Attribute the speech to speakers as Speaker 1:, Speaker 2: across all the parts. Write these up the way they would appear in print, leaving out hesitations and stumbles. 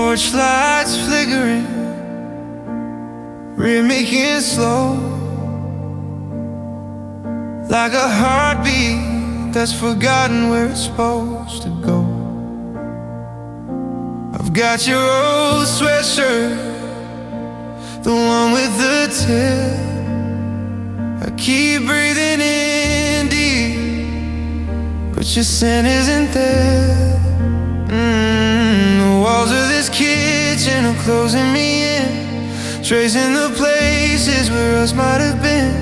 Speaker 1: Torchlights flickering, rhythmic and slow, like a heartbeat that's forgotten where it's supposed to go. I've got your old sweatshirt, the one with the tip. I keep breathing in deep, but your scent isn't there. The walls of this kitchen are closing me in, tracing the places where us might have been.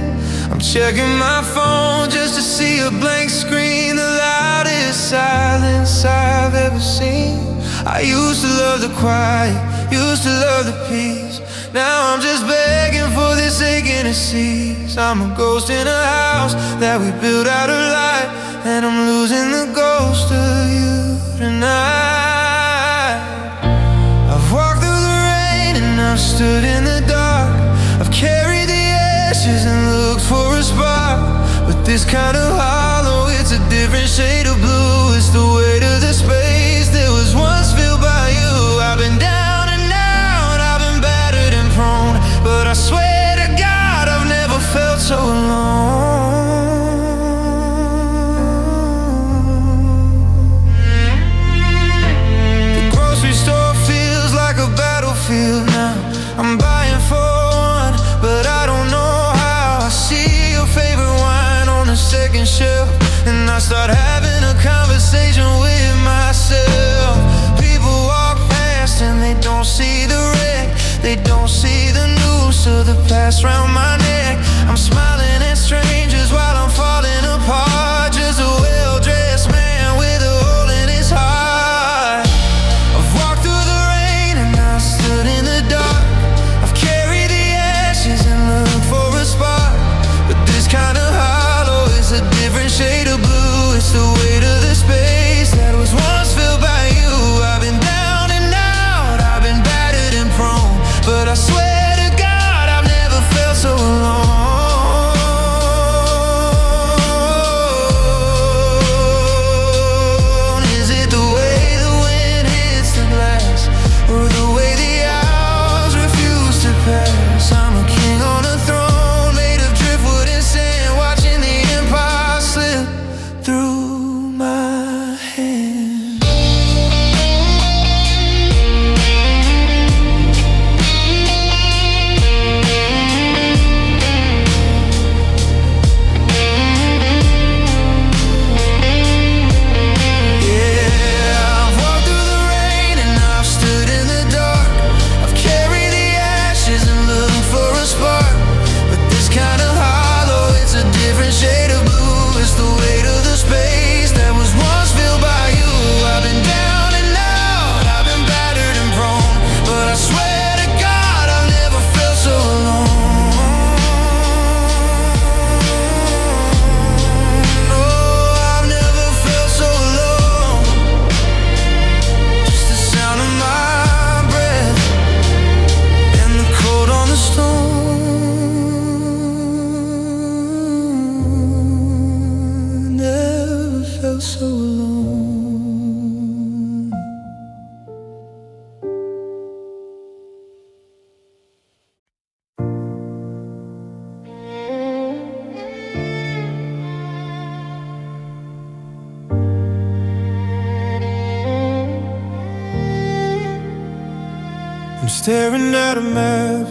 Speaker 1: I'm checking my phone just to see a blank screen, the loudest silence I've ever seen. I used to love the quiet, used to love the peace. Now I'm just begging for this aching to cease. I'm a ghost in a house that we built out of light, and I'm losing the ghost of you tonight. I've walked through the rain and I've stood in the dark. I've carried the ashes and looked for a spark, but this kind of hollow, it's a different shade of blue. It's the weight of the space that was once filled by you. I've been down and out, I've been battered and prone, but I swear to God I've never felt so alone. The grocery store feels like a battlefield now. I'm buying for one, but I don't know how. I see your favorite wine on the second shelf, and I start having a conversation with myself. People walk past and they don't see the wreck, they don't see the noose of the past round my neck. I'm smiling at strangers while I'm falling apart, just a well-dressed man with a hole in his heart. I've walked through the rain and I stood in the dark. I've carried the ashes and looked for a spark, but this kind of hollow is a different shade of blue. It's the weight of the space that was once filled by you. I've been down and out, I've been battered and prone, but I swear to God I've never felt so alone. Is it the way the wind hits the glass, or the way the hours refuse to pass? I'm a king on a throne made of driftwood and sand, watching the empire slip through my hands. Yeah, I've walked through the rain and I've stood in the dark. I've carried the ashes and looked for a spark, but this kind of hollow, it's a different shade of blue. It's the weight of the space that was once filled by you. I've been down and out, I've been battered and prone, but I swear to God I've never felt so alone. No, I've never felt so alone. Just the sound of my breath and the cold on the stone. Never felt so alone. I'm staring at a map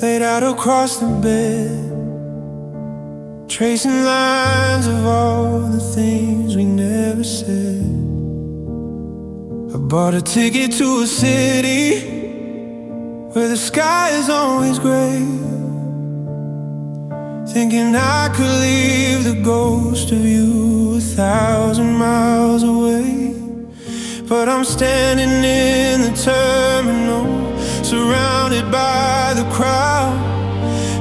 Speaker 1: laid out across the bed, tracing lines of all the things we never said. I bought a ticket to a city where the sky is always gray, thinking I could leave the ghost of you 1,000 miles away. But I'm standing in the terminal, surrounded by the crowd,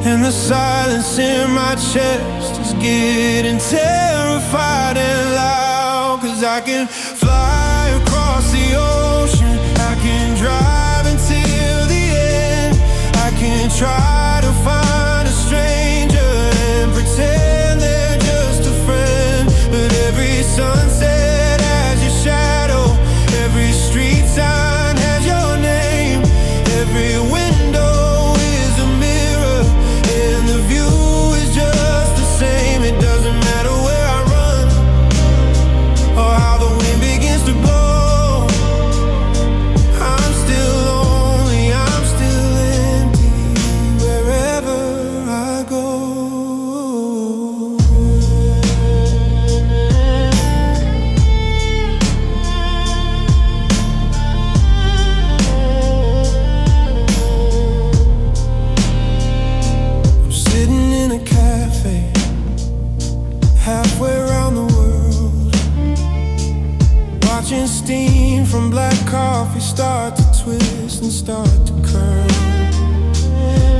Speaker 1: and the silence in my chest is getting terrified and loud. 'Cause I can fly across the ocean, I can drive until the end, I can try to find a stranger and pretend they're just a friend. But every sunset has your shadow, every street sign start to twist and start to curl.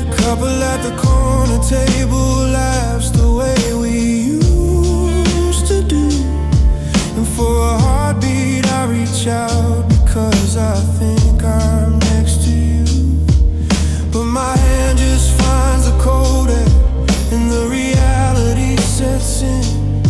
Speaker 1: The couple at the corner table laughs the way we used to do. And for a heartbeat I reach out because I think I'm next to you. But my hand just finds a cold air and the reality sets in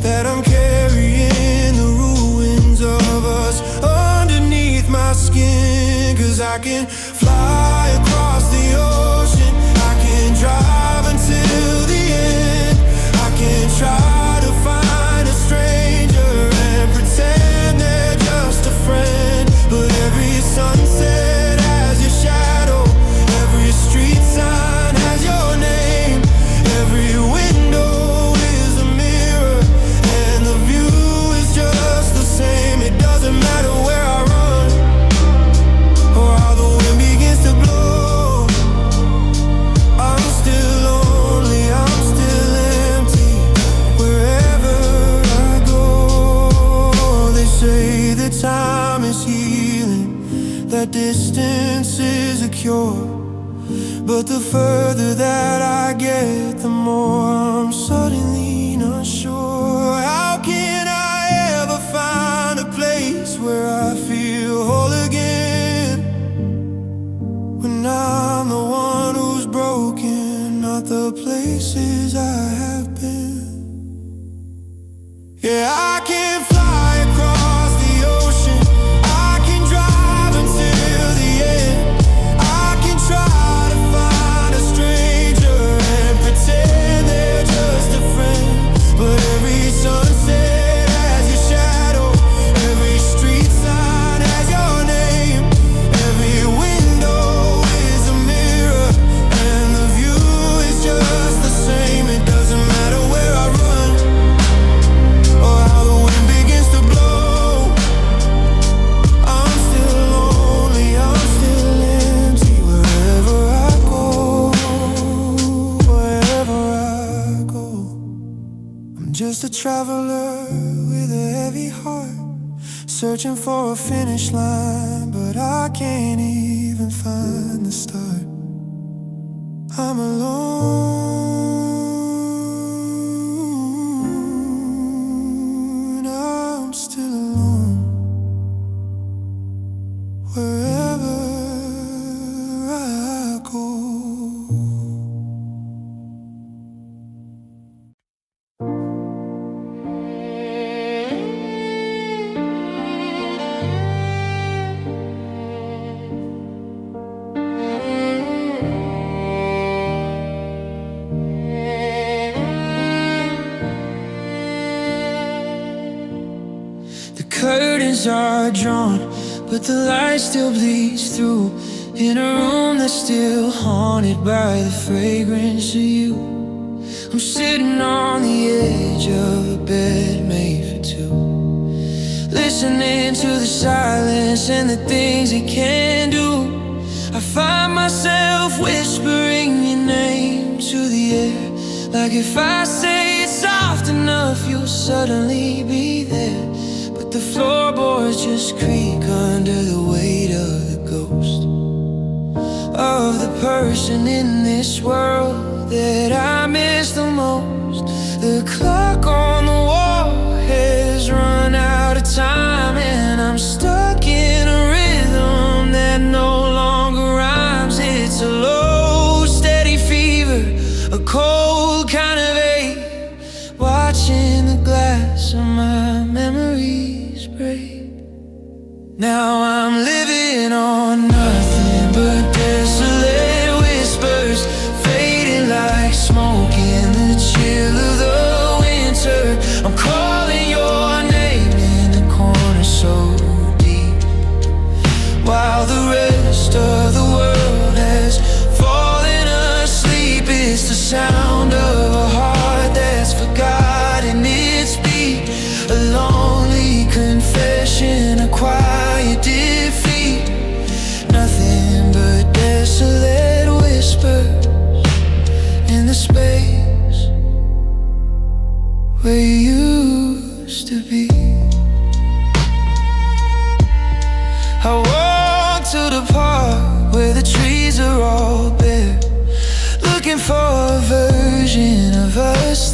Speaker 1: that I'm carrying the ruins of us underneath my skin. Cause I can fly across the ocean, I can drive until the end, I can try to find a stranger and pretend they're just a friend. But every sunset has your shadow, every street sign has your name, every window is a mirror, and the view is just the same. It doesn't matter where I run or how the wind begins to blow. I'm still lonely, I'm still empty wherever I go. They say that time is healing, that distance is a cure. But the further that I get, the more I'm suddenly not sure. How can I ever find a place where I feel whole again, when I'm the one who's broken, not the places I have been? Yeah, I can fly across the ocean, I can drive until the end, I can try to find a stranger and pretend they're just a friend. But every sunset has your shadow, every street sign has your name, every window is a mirror, and the view is just the same. It doesn't matter where I run or how the wind begins to blow. I'm still lonely, I'm still empty wherever I go, wherever I go. I'm just a traveler with a heavy heart, searching for a finish line, but I can't even find the start. I'm alone, I'm still alone wherever I go. The curtains are drawn, but the light still bleeds through, in a room that's still haunted by the fragrance of you. I'm sitting on the edge of a bed made for two, listening to the silence and the things it can do. I find myself whispering your name to the air, like if I say it soft enough you'll suddenly be there. But the floorboards just creak under the weight of the ghost of the person in this world that I miss the most. The clock on the wall has run out of time, and I'm stuck in a rhythm that no longer rhymes. It's a low, steady fever, a cold kind of ache, watching the glass of my memories break. Now I'm living on nothing but desolate whispers, fading like smoke in the chill of the winter. I'm calling your name in the corner so deep, while the rest of the world has fallen asleep. It's the sound of a heart that's forgotten its beat, a lonely confession, a quiet defeat.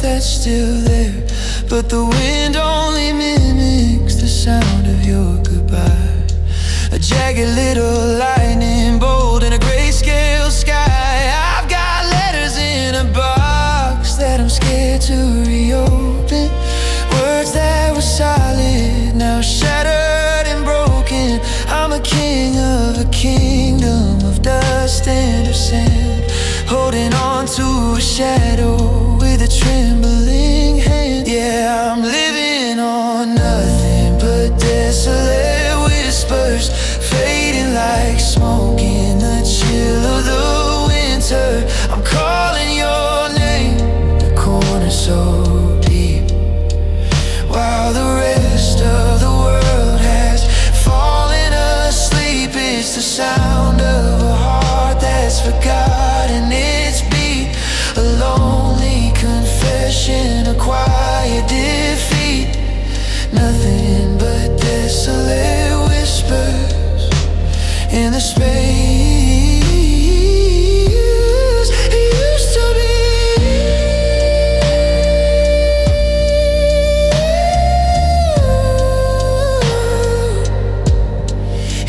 Speaker 1: that's still there, but the wind only mimics the sound of your goodbye. A jagged little lightning bolt in a grayscale sky. I've got letters in a box that I'm scared to reopen. Words that were solid, now shattered and broken. I'm a king of a kingdom of dust and of sand, holding on to a shadow with a trembling hand. Yeah, I'm living on nothing but desolate whispers, fading like smoke in the chill of the winter. I'm calling your name, the corner so deep, while the rest of the world has fallen asleep. It's the sound of a heart that's forgotten its beat, a lonely confession, a quiet defeat. Nothing but desolate whispers in the space it used to be.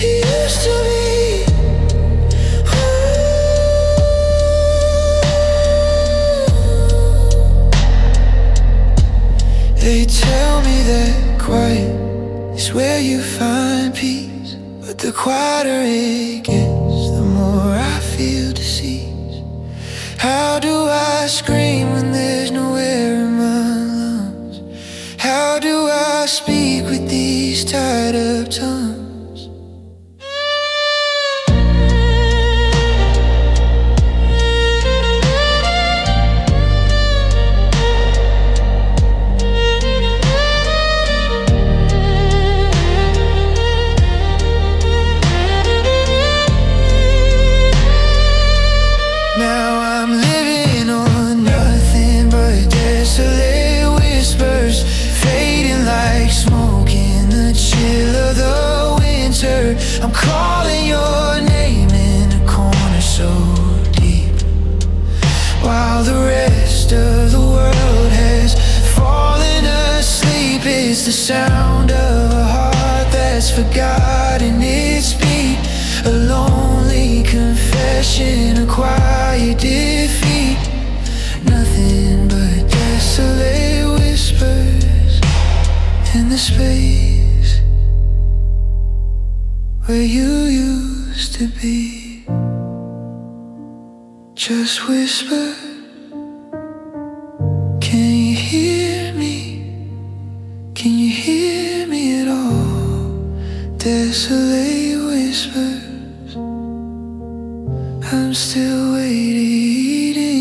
Speaker 1: It used to be. They tell me that quiet is where you find peace, but the quieter it gets, the more I feel disease. How do I scream when there's no air in my lungs? How do I speak with these tied up tongues? I'm calling your name in a corner so deep, while the rest of the world has fallen asleep. It's the sound of a heart that's forgotten its beat, a lonely confession, a quiet defeat. Nothing but desolate whispers in the space where you used to be. Just whisper, can you hear me? Can you hear me at all? Desolate whispers, I'm still waiting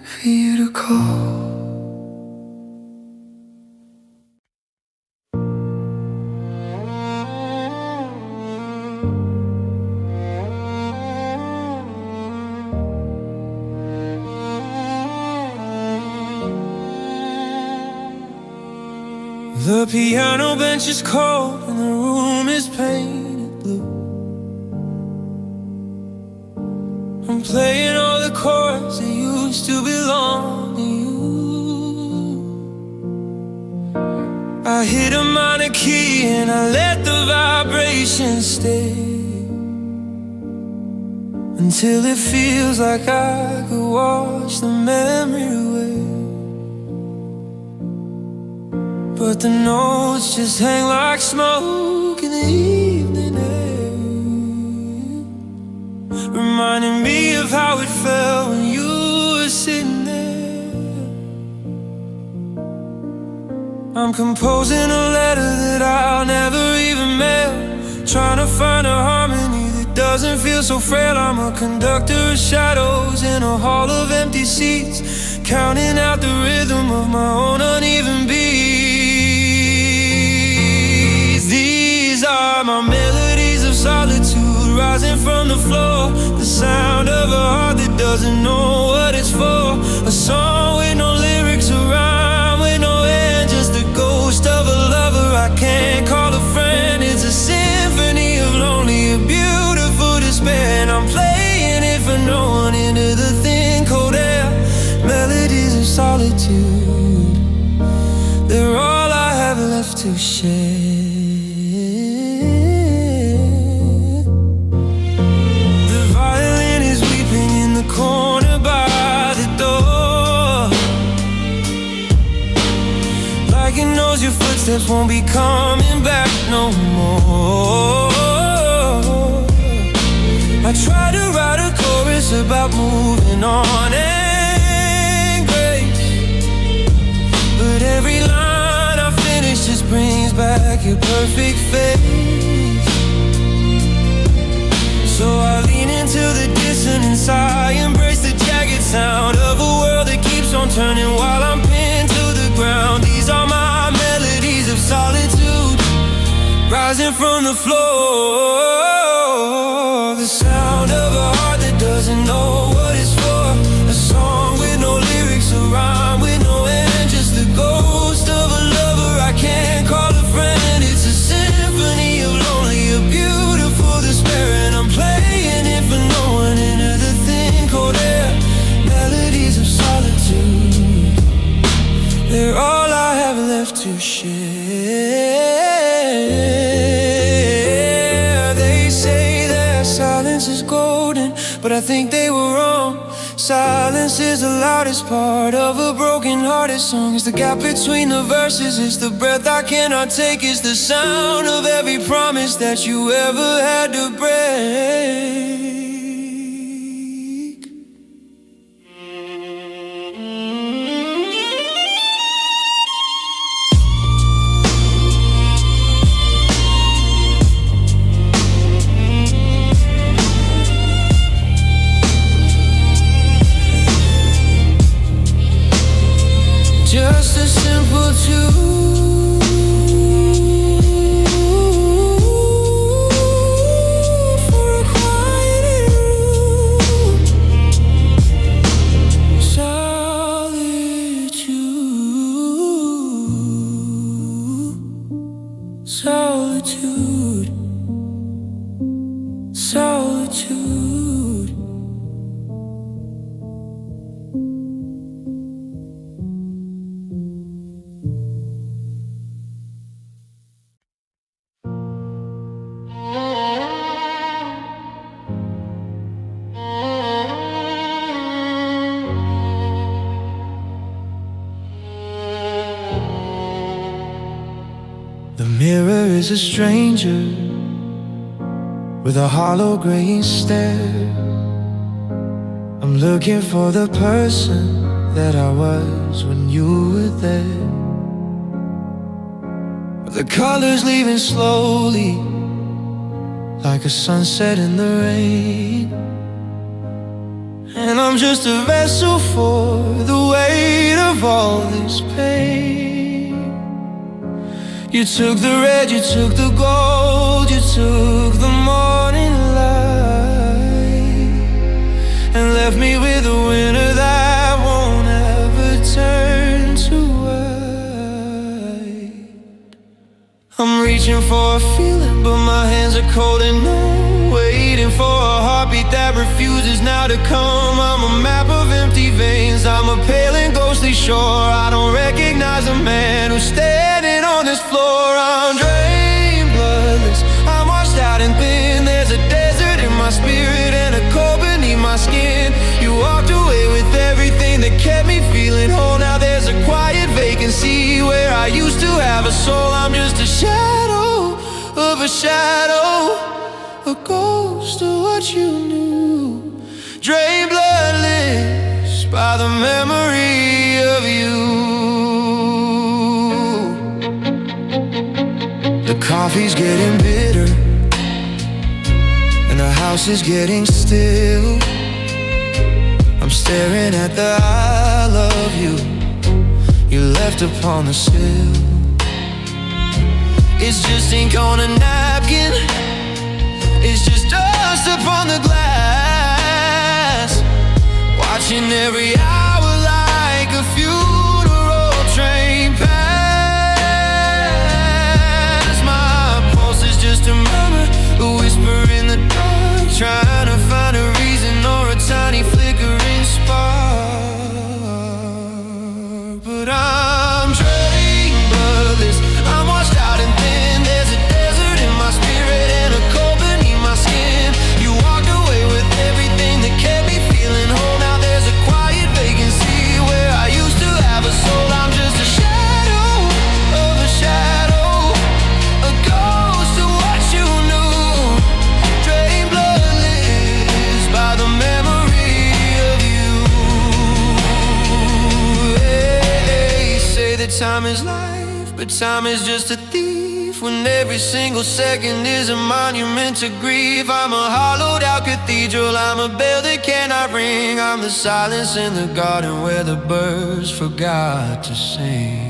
Speaker 1: for you to call.
Speaker 2: The piano bench is cold and the room is painted blue. I'm playing all the chords that used to belong to you. I hit a minor key and I let the vibration stay until it feels like I could wash the memory away. But the notes just hang like smoke in the evening air, reminding me of how it felt when you were sitting there. I'm composing a letter that I'll never even mail, trying to find a harmony that doesn't feel so frail. I'm a conductor of shadows in a hall of empty seats, counting out the rhythm of my own uneven beats. These are my melodies of solitude, rising from the floor, the sound of a heart that doesn't know what it's for. A song with no lyrics, a rhyme with no end, just a ghost of a lover I can't call a friend. It's a symphony of lonely, a beautiful despair, and I'm playing it for no one into the thin cold air. Melodies of solitude. share. The violin is weeping in the corner by the door, like it knows your footsteps won't be coming back no more. I try to write a chorus about moving on and grace, but every line I finish just brings back your perfect face. So I lean into the dissonance, I embrace the jagged sound of a world that keeps on turning while I'm pinned to the ground. These are my melodies of solitude, rising from the floor. The sound of a heart that doesn't know what it's for. A song with no lyrics, a rhyme with no end, just the ghost of a lover I can't call a friend. It's a symphony of lonely, a beautiful despair, and I'm playing it for no one into the thin cold air. Melodies of solitude, they're all I have left to share. They say that silence is golden, but I think they were wrong. Silence is the loudest part of a broken-hearted song. It's the gap between the verses, it's the breath I cannot take. It's the sound of every promise that you ever had to break. Just a simple tune for a quiet room. Solitude, solitude, solitude.
Speaker 1: The mirror is a stranger with a hollow graying stare. I'm looking for the person that I was when you were there. The colors leaving slowly, like a sunset in the rain. And I'm just a vessel for the weight of all this pain. You took the red, you took the gold, you took the morning light, and left me with a winter that won't ever turn to white. I'm reaching for a feeling, but my hands are cold and numb, waiting for a heartbeat that refuses now to come. I'm a map of empty veins, I'm a pale and ghostly shore. I don't recognize a man who's standing on this floor. I'm drained, bloodless, I'm washed out and thin. There's a desert in my spirit and a cold beneath my skin. You walked away with everything that kept me feeling whole. Now there's a quiet vacancy where I used to have a soul. I'm just a shadow of a shadow, a ghost of what you knew. Drained, bloodless by the memory of you. The coffee's getting bitter and the house is getting still. I'm staring at the I love you you left upon the sill. It's just ink on a napkin, it's just dust upon the glass. Watching every hour like a funeral train pass. My pulse is just a murmur, a whisper in the dark, trying to find a reason or a tiny flickering spark. But I'm drained, bloodless, I'm washed out time is life, but time is just a thief. When every single second is a monument to grief. I'm a hollowed out cathedral, I'm a bell that cannot ring. I'm the silence in the garden where the birds forgot to sing.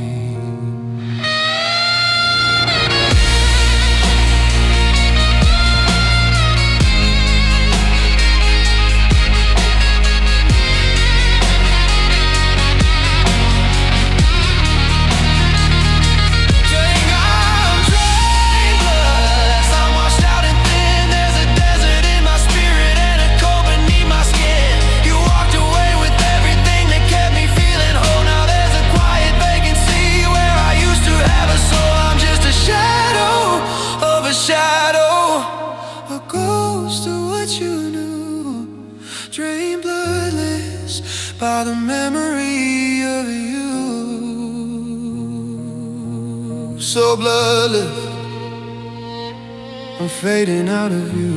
Speaker 1: By the memory of you, so bloodless, I'm fading out of you.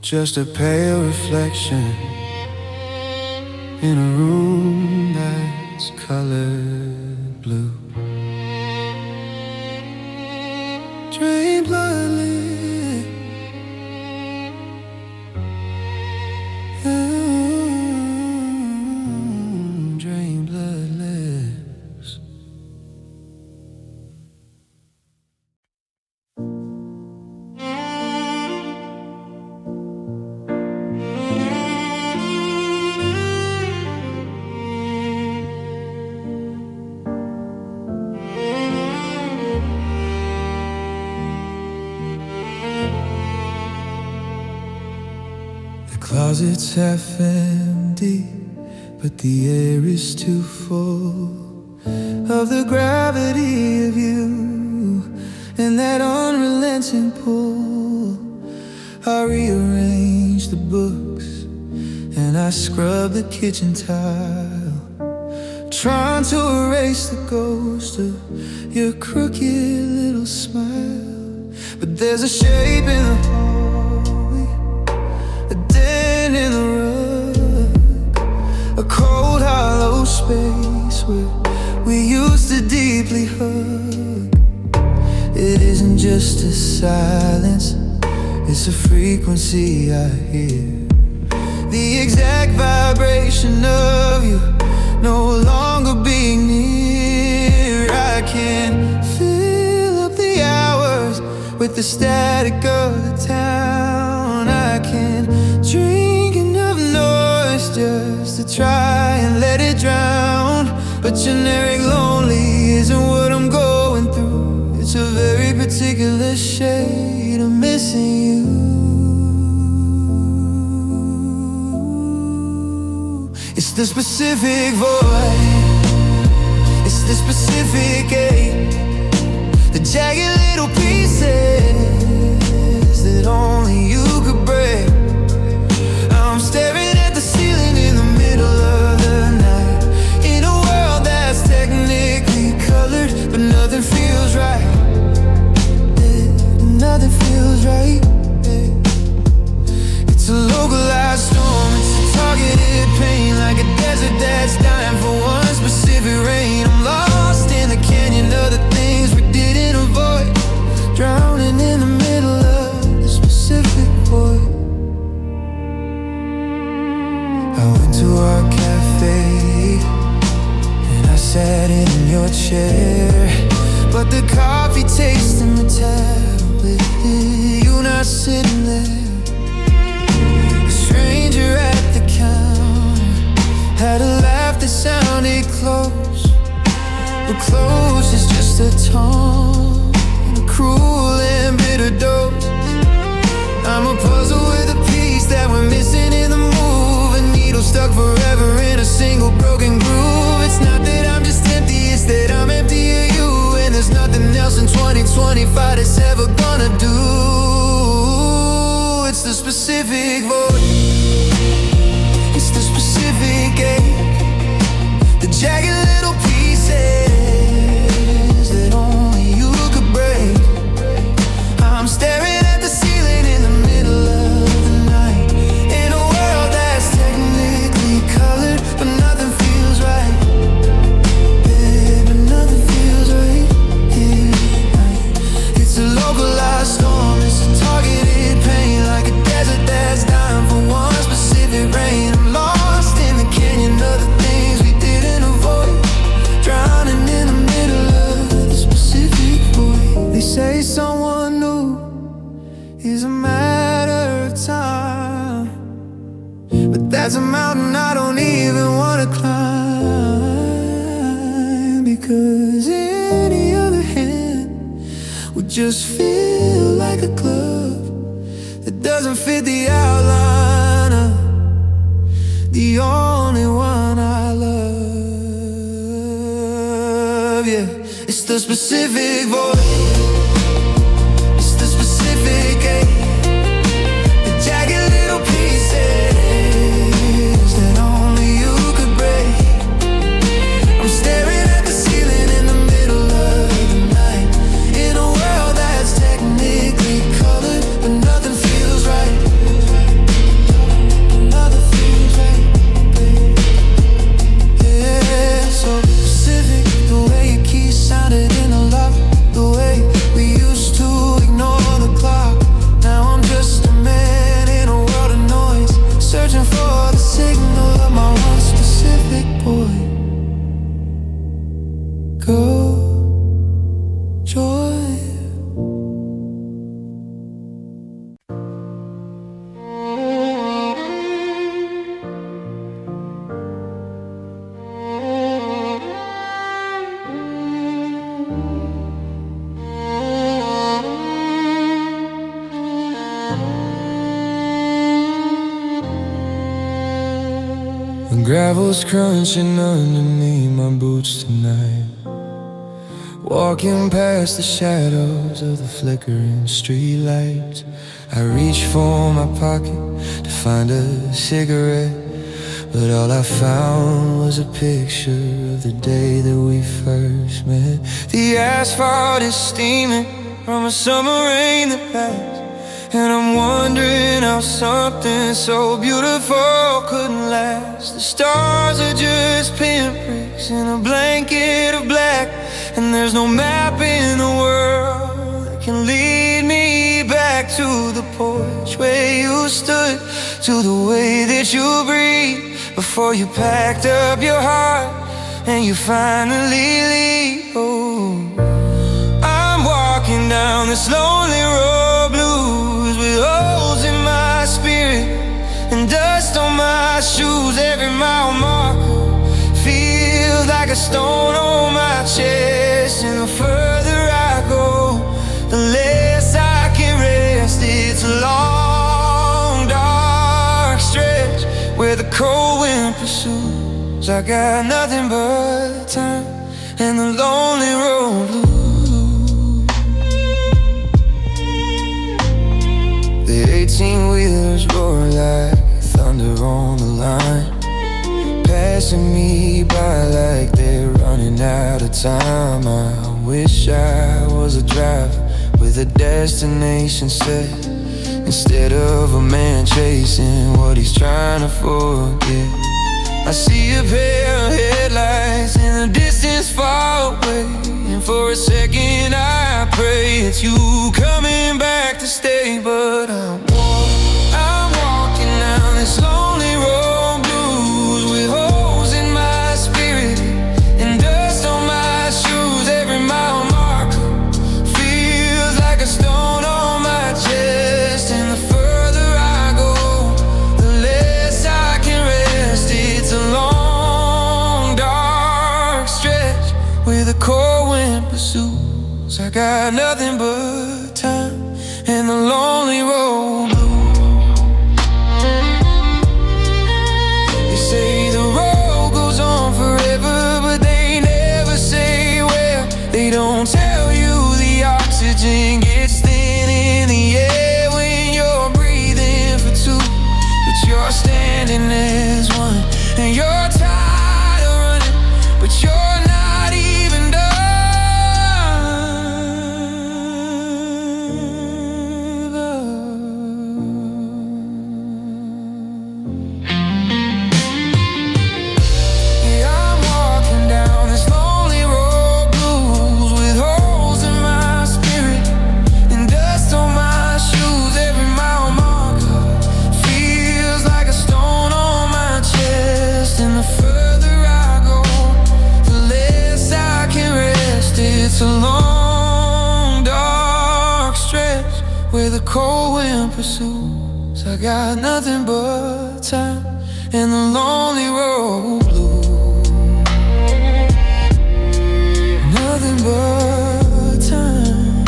Speaker 1: Just a pale reflection in a room that's colored blue. Drain bloodless. Drain bloodless. The closet's half empty, but the air is too full of the gravity of you and that unrelenting pull. I rearrange the books and I scrub the kitchen tile, trying to erase the ghost of your crooked little smile. But there's a shape in the hallway, a dent in the rug, a cold hollow space where we used to deeply hug. It isn't just a silence, it's a frequency I hear, the exact vibration of you no longer being near. I can fill up the hours with the static of the town. I can drink enough noise just to try and let it drown. But generic lonely isn't what I'm going through. It's a very particular shade of missing you. It's the specific void, it's the specific ache, the jagged little pieces that only you could break. I'm staring at the ceiling in the middle of the night, in a world that's technically colored, but nothing feels right. Nothing feels right. It's a localized storm, it's a targeted pain, like a desert that's dying for one specific rain. I'm lost in the canyon of the things we didn't avoid, drowning in the middle of the specific void. I went to our cafe and I sat in your chair, but the coffee tasted metallic, you not sitting there. A stranger at the counter had a laugh that sounded close, but close is just a tone, a cruel and bitter dose. I'm a puzzle with a piece that we're missing in the move, a needle stuck forever in a single broken groove. It's not that I'm just empty, it's that I'm empty of you, and there's nothing else in 2025 that's ever gonna do. It's the specific void, it's the specific ache, the jagged little pieces that only you could break. I'm staring at the ceiling in the middle of the night, in a world that's technically colored, but nothing feels right. just feel like a glove that doesn't fit the outline of the only one I love. Yeah, it's the specific voice, it's the specific ache, the jagged little pieces that only you could break. I'm staring at the ceiling in the middle of the night, in a world that's technically colored, but nothing feels right. Nothing feels right, babe. Yeah, so specific, the way your keys sounded in the lock, the way we used to ignore the clock. Now I'm just a man in a world of noise, searching for the signal of my one specific boy. Go, joy. The gravel's crunching underneath my boots tonight, walking past the shadows of the flickering streetlights. I reach for my pocket to find a cigarette, but all I found was a picture of the day that we first met. The asphalt is steaming from a summer rain that passed, and I'm wondering how something so beautiful couldn't last. The stars are just pinpricks in a blanket of black, and there's no map in the world that can lead me back to the porch where you stood, to the way that you breathed before you packed up your heart and you finally leave. Oh, I'm walking down this lonely road, blues with holes in my spirit and dust on my shoes. Every mile marker feels like a stone on my chest, and the further I go, the less I can rest. It's a long, dark stretch where the cold wind pursues. I got nothing but time and the lonely road blues. The 18-wheelers roar like thunder on the line, passing me by like they're running out of time. I wish I was a driver with a destination set, instead of a man chasing what he's trying to forget. I see a pair of headlights in the distance far away, and for a second I pray it's you coming back to stay. But I'm walking down this lonely road, blues with holes in my spirit and dust on my shoes. Every mile marker feels like a stone on my chest, and the further I go, the less I can rest. It's a long, dark stretch where the cold wind pursues. I got nothing but time and the lonely road blues. They say the road goes on forever, but they never say where. They don't tell you the oxygen gets thin in the air when you're breathing for two, but you're standing as one, and you're tired of running, but you're not even done. Yeah, I'm walking down this lonely road, blues with holes in my spirit and dust on my shoes. Every mile marker feels like a stone on my chest, and the further I go, the less I can rest. It's a long, dark stretch where the cold wind pursues. I got nothing but time and the lonely road blues. Nothing but time.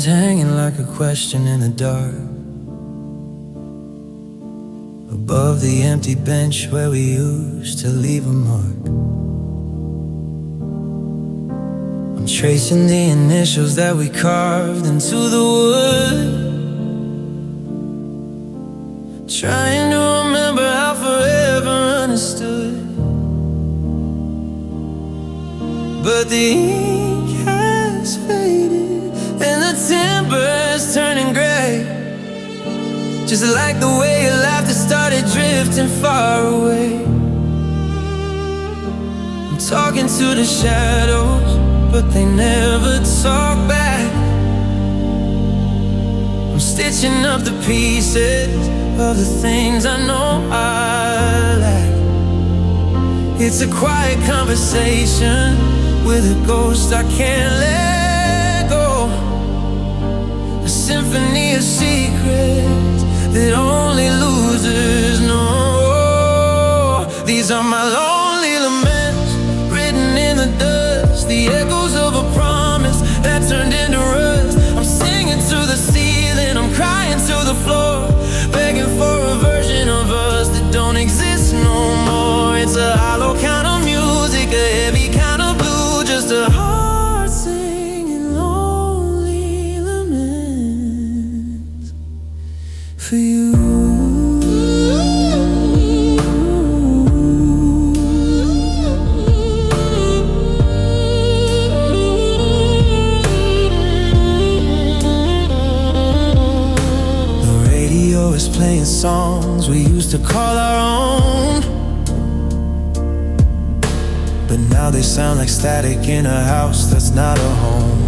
Speaker 1: memories hanging like a question in the dark, above the empty bench where we used to leave a mark. I'm tracing the initials that we carved into the wood, trying to remember how forever understood. But the ink has faded and the timber's turning gray, just like the way your laughter started drifting far away. I'm talking to the shadows, but they never talk back. I'm stitching up the pieces of the things I know I lack. It's a quiet conversation with a ghost I can't let go, a symphony of secrets that only losers know. These are my lonely laments, written in the dust, the echoes of a promise that turned into rust. I'm singing to the ceiling, I'm crying to the floor, begging for a version of us that don't exist no more. It's a hollow kind of music, a heavy kind of blue, just a heart singing lonely laments for you. The radio is playing songs we used to call our own, but now they sound like static in a house that's not a home.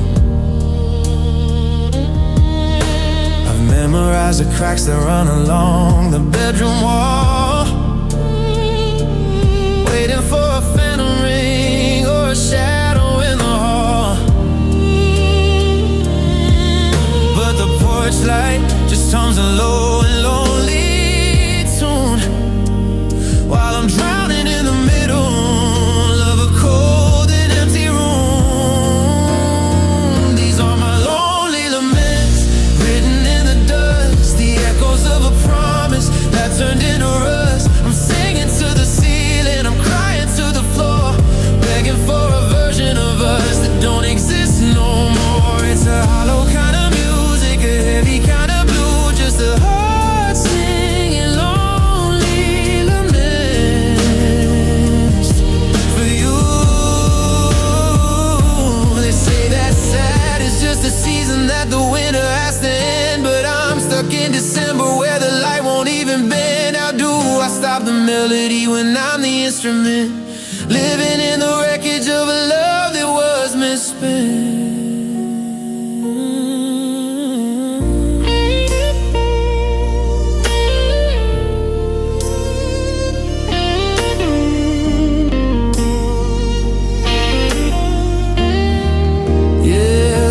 Speaker 1: I've memorized the cracks that run along the bedroom wall, waiting for a phantom ring or a shadow in the hall. But the porch light just hums a low and lonely tune, while I'm drowning in the middle of a cold and empty room. These are my lonely laments, written in the dust, the echoes of a promise that turned into rust. I'm singing to the ceiling, I'm crying to the floor, begging for a version of us that don't exist no more. It's a hollow kind of music, a heavy kind of blue, just a heart singing lonely laments for you. They say that sad is just a season that the winter has to end, but I'm stuck in December where the light won't even bend. How do I stop the melody when I'm the instrument, living in the wreckage of a love that was misspent?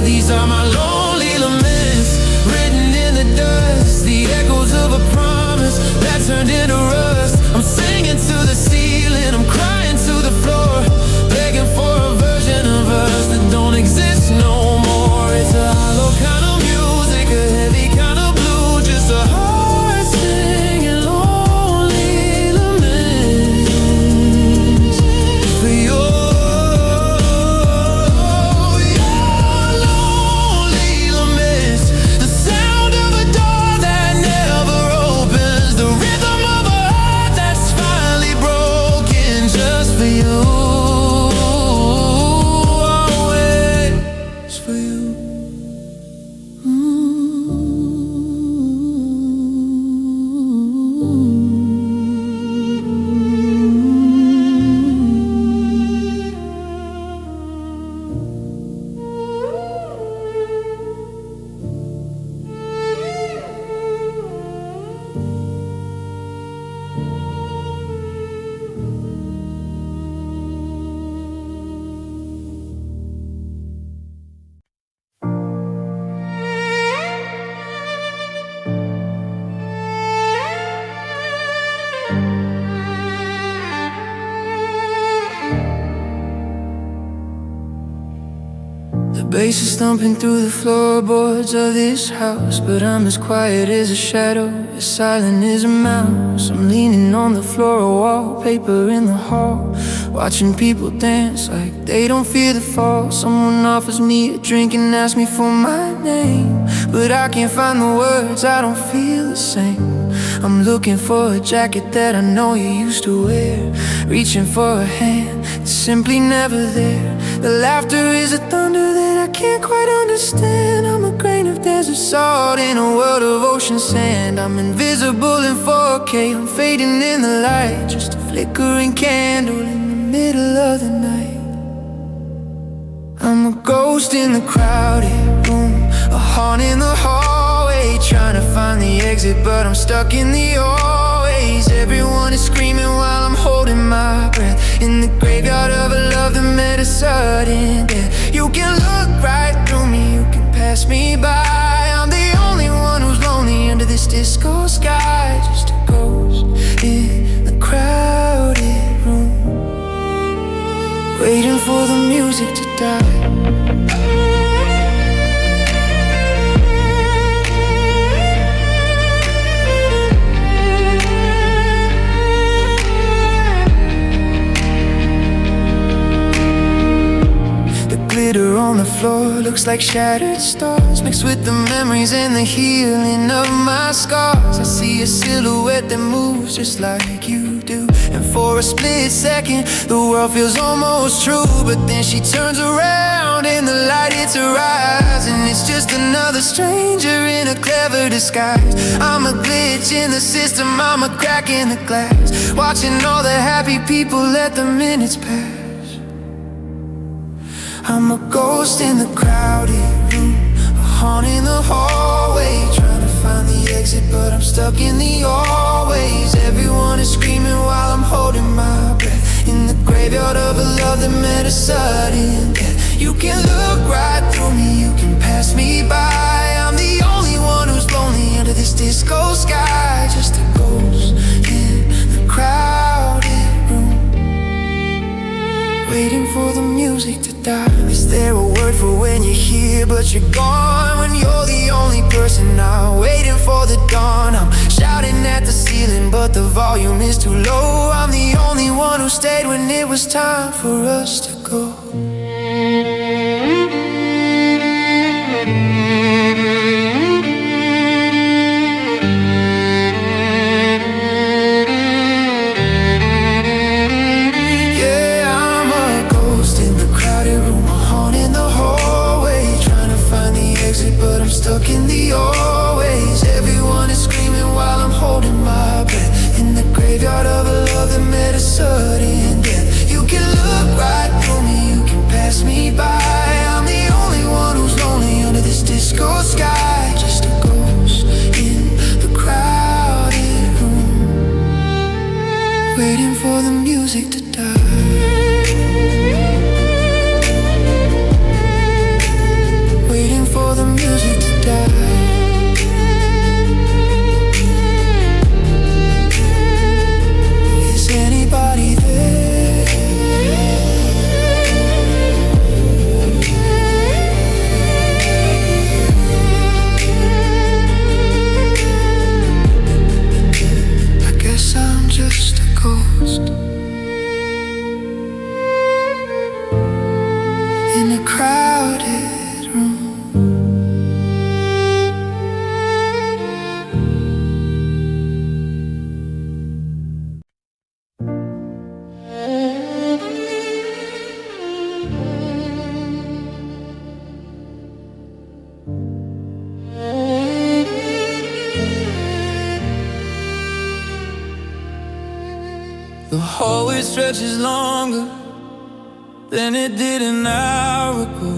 Speaker 1: These are my lonely laments, written in the dust, the echoes of a promise that turned into rust. I'm singing to the ceiling, I'm crying to the floor, bass is thumping through the floorboards of this house, but I'm as quiet as a shadow, as silent as a mouse. I'm leaning on the floor, a wallpaper in the hall, watching people dance like they don't fear the fall. Someone offers me a drink and asks me for my name, but I can't find the words, I don't feel the same. I'm looking for a jacket that I know you used to wear, reaching for a hand, it's simply never there. The laughter is a thunder that I can't quite understand. I'm a grain of desert salt in a world of ocean sand. I'm invisible in 4K, I'm fading in the light, just a flickering candle in the middle of the night. I'm a ghost in the crowded room, a haunt in the hallway, trying to find the exit, but I'm stuck in the always. Everyone is screaming while I'm holding my breath, in the graveyard of a love that met a sudden death. You can look right through me, you can pass me by. I'm the only one who's lonely under this disco sky, just a ghost in the crowded room, waiting for the music to die. Glitter on the floor looks like shattered stars, mixed with the memories and the healing of my scars. I see a silhouette that moves just like you do, and for a split second the world feels almost true. But then she turns around and the light hits her eyes, and it's just another stranger in a clever disguise. I'm a glitch in the system, I'm a crack in the glass, watching all the happy people let the minutes pass. I'm a ghost in the crowded room, a haunt in the hallway, trying to find the exit, but I'm stuck in the always. Everyone is screaming while I'm holding my breath, in the graveyard of a love that met a sudden death. You can look right through me, you can pass me by. I'm the only one who's lonely under this disco sky, just a ghost in the crowded room, waiting for the music to die. Is there a word for when you're here but you're gone, when you're the only person now waiting for the dawn? I'm shouting at the ceiling but the volume is too low. I'm the only one who stayed when it was time for us to go. Stuck in the always. Everyone is screaming while I'm holding my breath, in the graveyard of a love that met a sudden death. You can look right through me, you can pass me by. I'm the only one who's lonely under this disco sky, just a ghost in the crowded room, waiting for the music to die, waiting for the music to die. Is anybody there? I guess I'm just a ghost in a crowded room.
Speaker 2: The hallway stretches longer than it did an hour ago.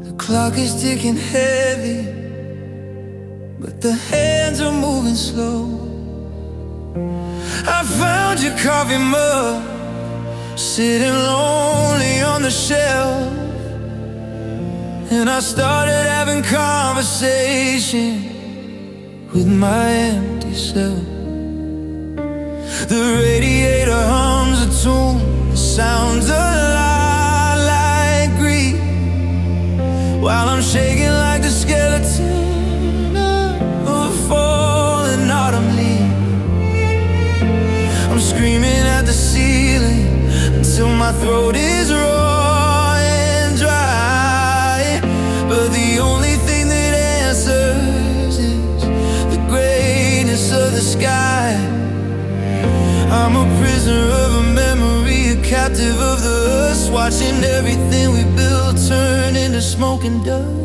Speaker 2: The clock is ticking heavy, but the hands are moving slow. I found your coffee mug sitting lonely on the shelf, and I started having conversation with my empty self. The radiator hums a tune that sounds a lot like grief. I'm shaking like the skeleton of a fallen autumn leaf. I'm screaming at the ceiling until my throat is raw and dry. But the only thing that answers is the greyness of the sky. I'm a prisoner of a memory, a captive of the earth, watching everything we built turn into smoke and dust.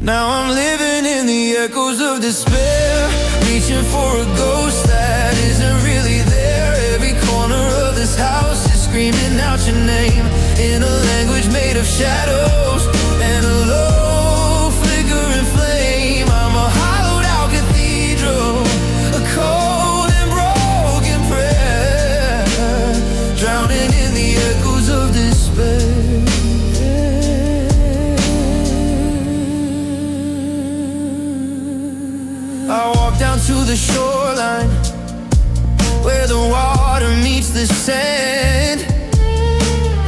Speaker 2: Now I'm living in the echoes of despair, reaching for a ghost that isn't really there. Every corner of this house is screaming out your name in a language made of shadows and a low flickering flame. I'm a hollowed out cathedral, a cold and broken prayer, drowning in the echoes of despair. I walk down to the shoreline where the water meets the sand,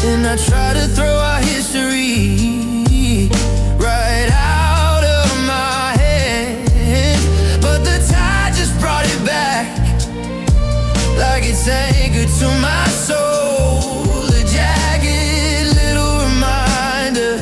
Speaker 2: and I try to throw our history right out of my head. But the tide just brought it back like it's anchored to my soul, a jagged little reminder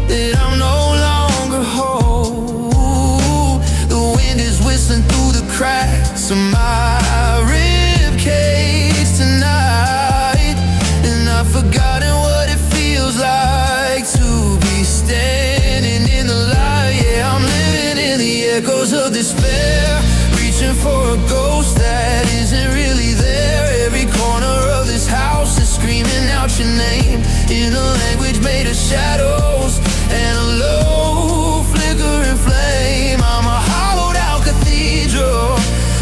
Speaker 2: that I'm no longer whole. The wind is whistling through the cracks of my ribcage tonight, and I've forgotten what it feels like to be standing in the light. Yeah, I'm living in the echoes of despair, reaching for a ghost that isn't really there. Every corner of this house is screaming out your name in a language made of shadows and a low flickering flame. I'm a hollowed out cathedral,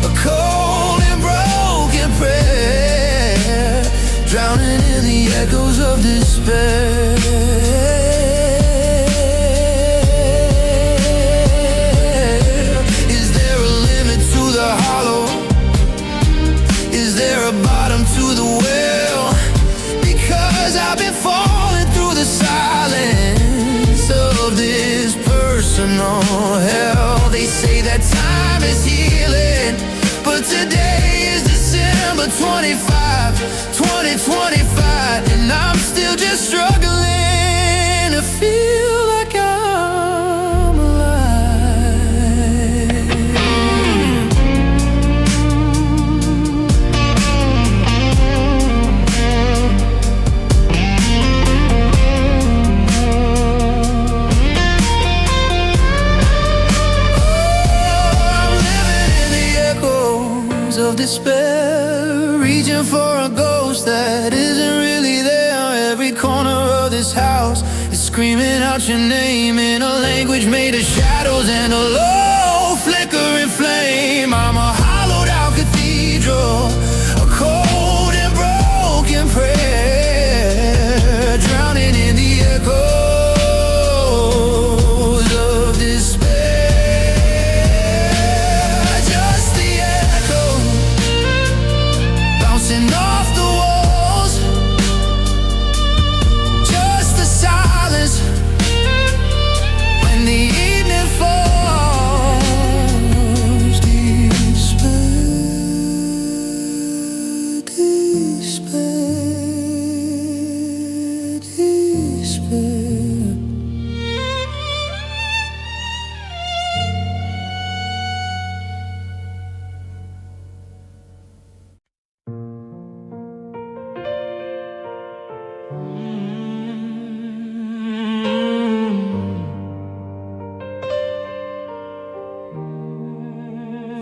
Speaker 2: a cold and broken prayer, drowning in the echoes of despair. Is there a limit to the hollow? Is there a bottom to the well? Because I've been falling through the silence of this personal hell. They say that time is healing, but today is December 25, 2025, and I'm still just struggling to feel like I'm alive. I'm living in the echoes of despair, reaching for a ghost that isn't really there. Every corner of this house is screaming out your name in a language made of shadows and a low flickering flame. I'm a hollowed out cathedral, a cold and broken prayer, drowning in the echoes of despair. Just the echo bouncing off the walls, just the silence when the evening falls. Despair, despair, despair.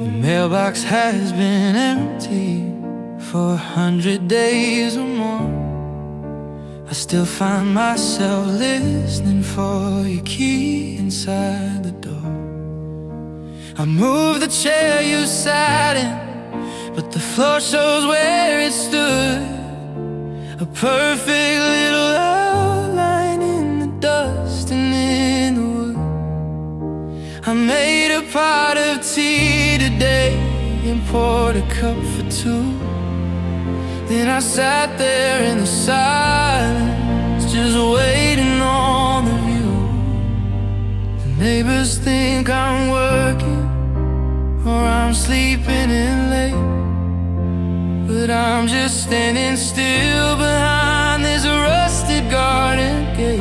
Speaker 2: The mailbox has been empty for 100 days or more. I still find myself listening for your key inside the door. I move the chair you sat in, but the floor shows where it stood. A perfect little outline in the dust and in the wood. I made a pot of tea today and poured a cup for two. Then I sat there in the silence, just waiting
Speaker 1: Neighbors think I'm working or I'm sleeping in late, but I'm just standing still behind this rusted garden gate.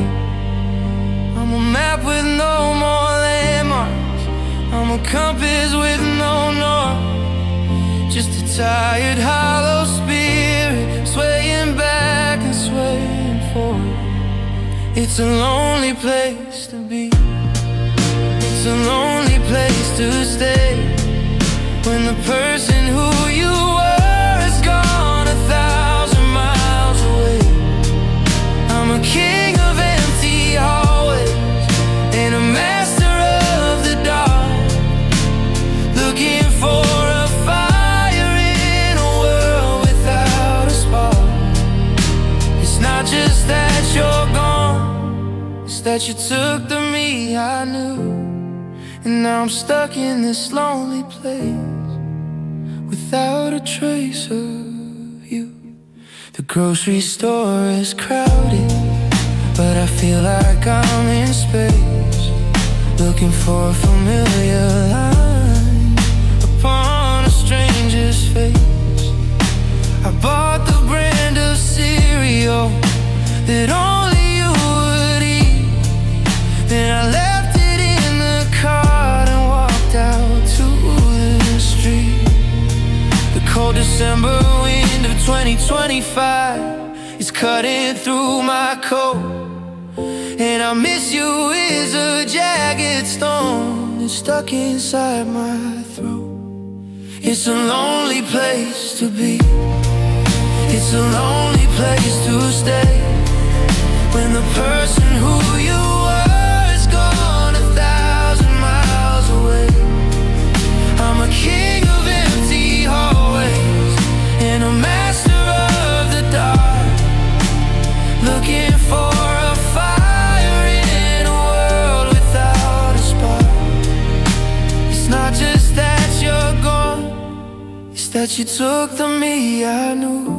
Speaker 1: I'm a map with no more landmarks, I'm a compass with no north, just a tired, hollow spirit swaying back and swaying forward. It's a lonely place to be, it's a lonely place to stay, when the person who you were is gone 1,000 miles away. I'm a king of empty hallways and a master of the dark, looking for a fire in a world without a spark. It's not just that you're gone, it's that you took the me I knew, and now I'm stuck in this lonely place without a trace of you. The grocery store is crowded, but I feel like I'm in space, looking for a familiar line upon a stranger's face. I bought the brand of cereal that only you would eat, then I left it in the car and walked out to the street. The cold December wind of 2025 is cutting through my coat, and I miss you is a jagged stone that's stuck inside my throat. It's a lonely place to be, it's a lonely place to stay, when the person who you were is gone 1,000 miles away. I'm a king of empty hallways and a master of the dark, looking for a fire in a world without a spark. It's not just that you're gone, it's that you took the me I knew,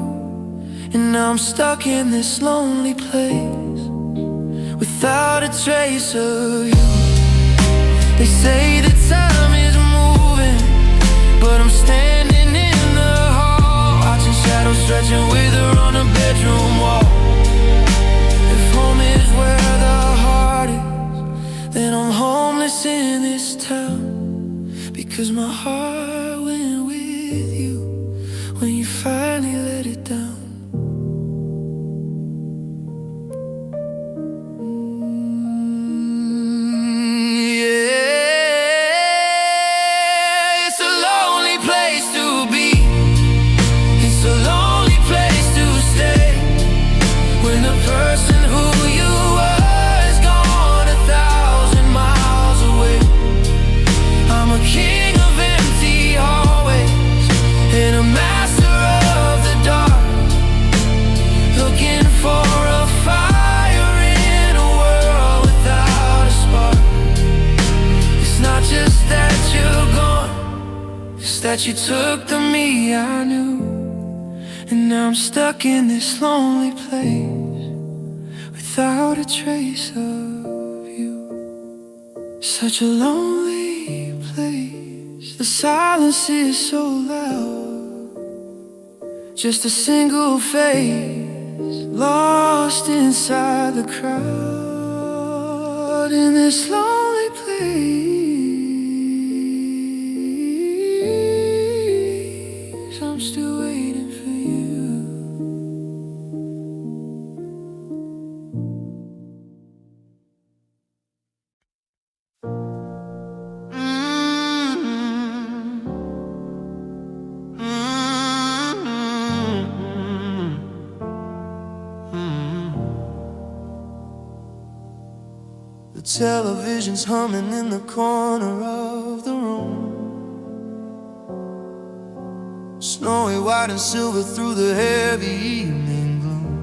Speaker 1: and now I'm stuck in this lonely place without a trace of you. They say that time is moving, but I'm standing in the hall, watching shadows stretching with her on a bedroom wall. If home is where the heart is, then I'm homeless in this town, because my heart went with you when you finally let it down. That you took the me I knew, and now I'm stuck in this lonely place without a trace of you. Such a lonely place, the silence is so loud, just a single face lost inside the crowd. In this lonely place I'm still waiting for you. The television's humming in the corner of the room, snowy white and silver through the heavy evening gloom.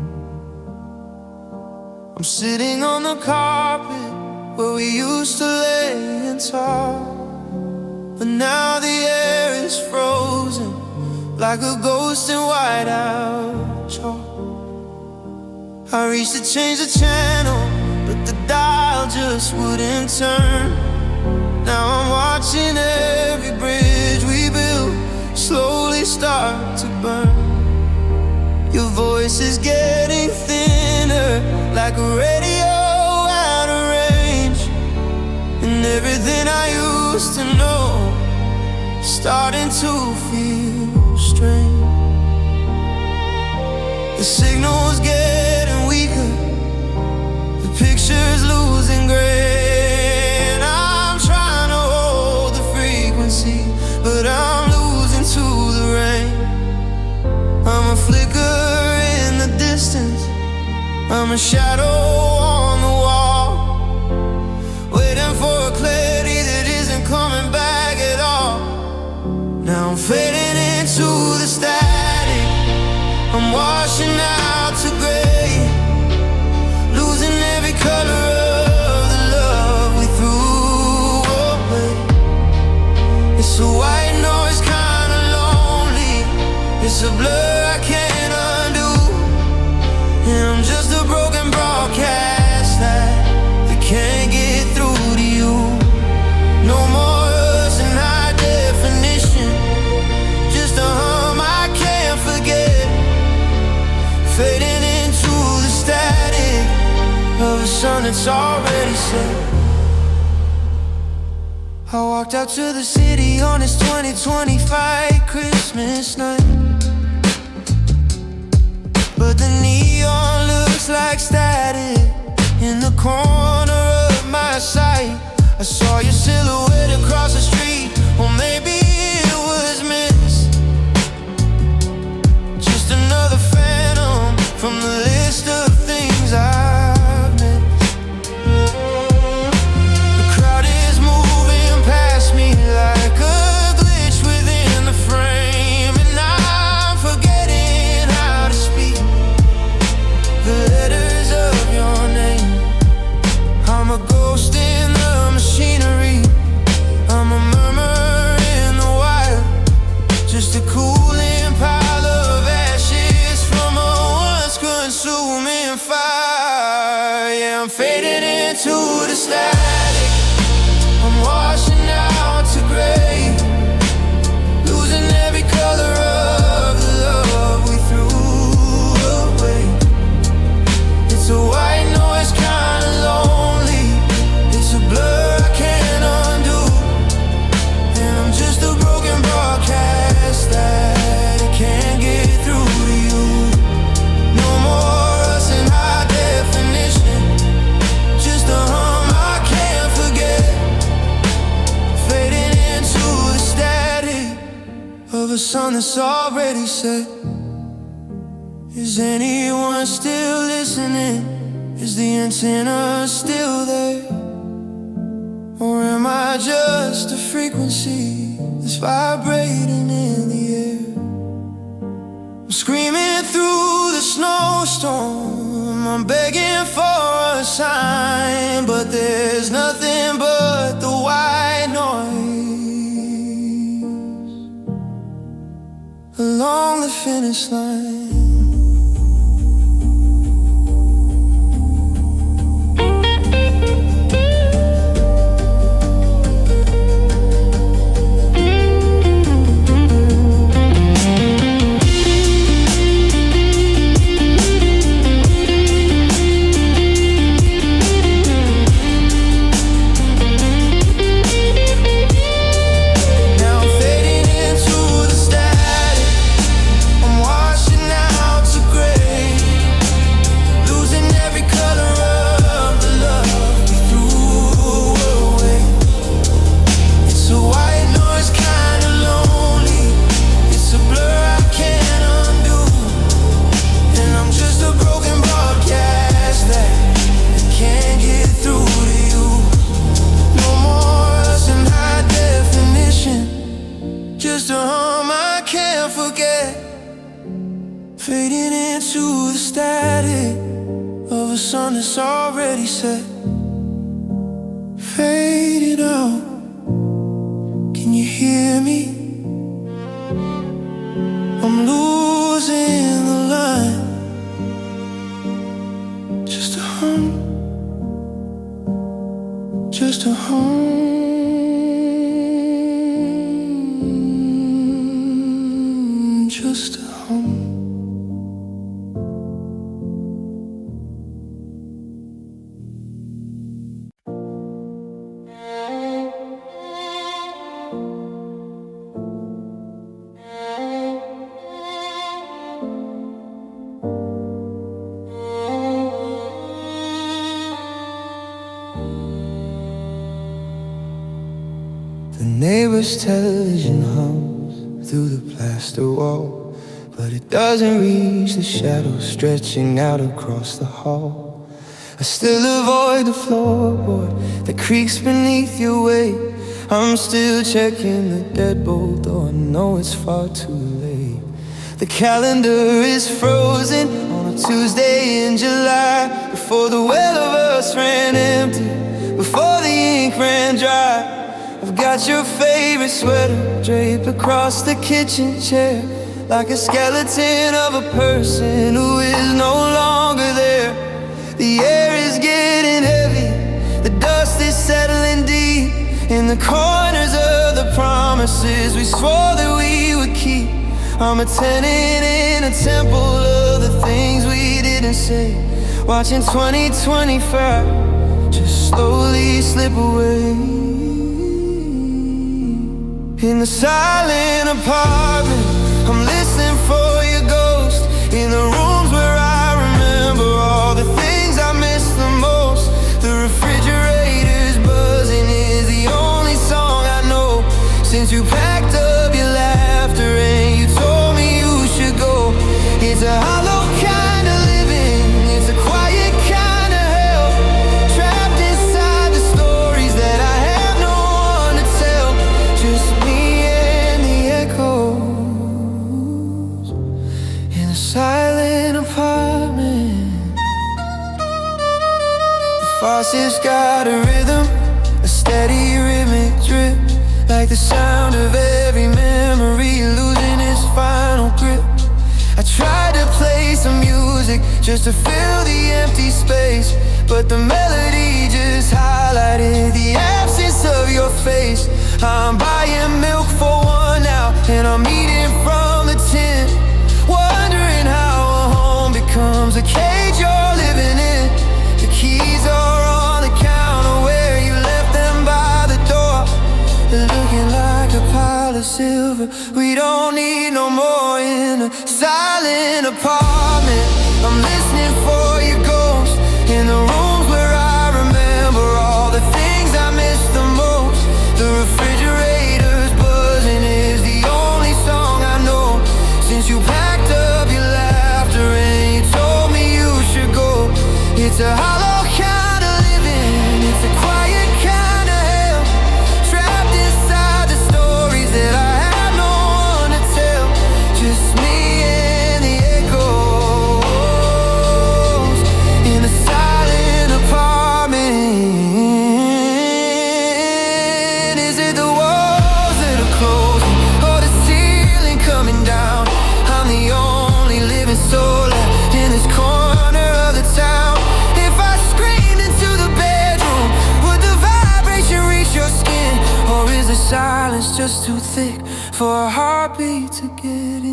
Speaker 1: I'm sitting on the carpet where we used to lay and talk, but now the air is frozen like a ghost in whiteout chalk. I reached to change the channel, but the dial just wouldn't turn. Now I'm watching every bridge we build slowly start to burn. Your voice is getting thinner, like a radio out of range. And everything I used to know starting to feel strange. The signal's getting weaker, the picture's losing grain. I'm trying to hold the frequency, but I'm losing to the rain. I'm a flicker in the distance, I'm a shadow on the wall, waiting for a clarity that isn't coming back at all. Now I'm fading into the static, I'm washing out to gray, losing every color of the love we threw away. It's a white noise, kinda lonely, it's a blur I can't undo. And I'm just a broken broadcast that can't get through to you. No more us in high definition, just a hum I can't forget, fading into the static of a sun that's already set. I walked out to the city on this 2025 Christmas night, but the neon looks like static in the corner of my sight. I saw your silhouette across the street, or maybe it was mist, just another phantom from the list of things I've missed. The crowd is moving past me like a glitch within the frame, and I'm forgetting how to speak the letters of your name. I'm a ghost in the machinery, I'm a murmur in the wild, just a cooling pile of ashes from a once consuming fire. Yeah, I'm fading into the static, I'm washing out to gray, losing every color of the love we threw away. It's a white noise, kinda lonely, it's a blur I can't undo. And I'm just a broken broadcast that can't get through to you. No more us in high definition, just a hum I can't forget, fading into the static of a sun that's already set. Is anyone still listening? Is the antenna still there? Or am I just a frequency that's vibrating in the air? I'm screaming through the snowstorm, I'm begging for a sign, but there's nothing but the white noise along the finish line. Fading into the static of a sun that's already set. Fading out. Can you hear me? I'm losing the line. Just a hum. Just a hum. just a home. The neighbor's television hums through the plaster wall, but it doesn't reach the shadows stretching out across the hall. I still avoid the floorboard that creaks beneath your weight. I'm still checking the deadbolt, though I know it's far too late. The calendar is frozen on a Tuesday in July, before the well of us ran empty, before the ink ran dry. I've got your favorite sweater draped across the kitchen chair, like a skeleton of a person who is no longer there. The air is getting heavy, the dust is settling deep in the corners of the promises we swore that we would keep. I'm a tenant in a temple of the things we didn't say, watching 2025 just slowly slip away. In the silent apartment, I'm listening for your ghost. In the rooms where I remember all the things I miss the most. The refrigerator's buzzing is the only song I know. Since you packed up your laughter and you told me you should go. It's a hollow kind of living, it's a quiet kind of hell, trapped inside the stories that I have no one to tell. Just silent apartment. The faucet's got a rhythm, a steady rhythmic drip, like the sound of every memory losing its final grip. I tried to play some music just to fill the empty space, but the melody just highlighted the absence of your face. I'm buying milk for one now, and I'm eating from the tin, wondering how a home becomes a cage you're living in. The keys are on the counter where you left them by the door. They're looking like a pile of silver we don't need no more. In a silent apartment, I'm listening for your ghost. In the rooms where I remember all the things I miss the most. The refrigerator's buzzing is the only song I know. Since you packed up your laughter and you told me you should go. It's a hollow kind of living, it's a quiet kind of hell, trapped inside the stories that I have no one to tell. Just me and the echoes in a silent apartment. Is it the walls that are closing or the ceiling coming down? I'm the only living soul left in this corner of the town. If I screamed into the bedroom, would the vibration reach your skin? Or is the silence just too thick for a heartbeat to get in?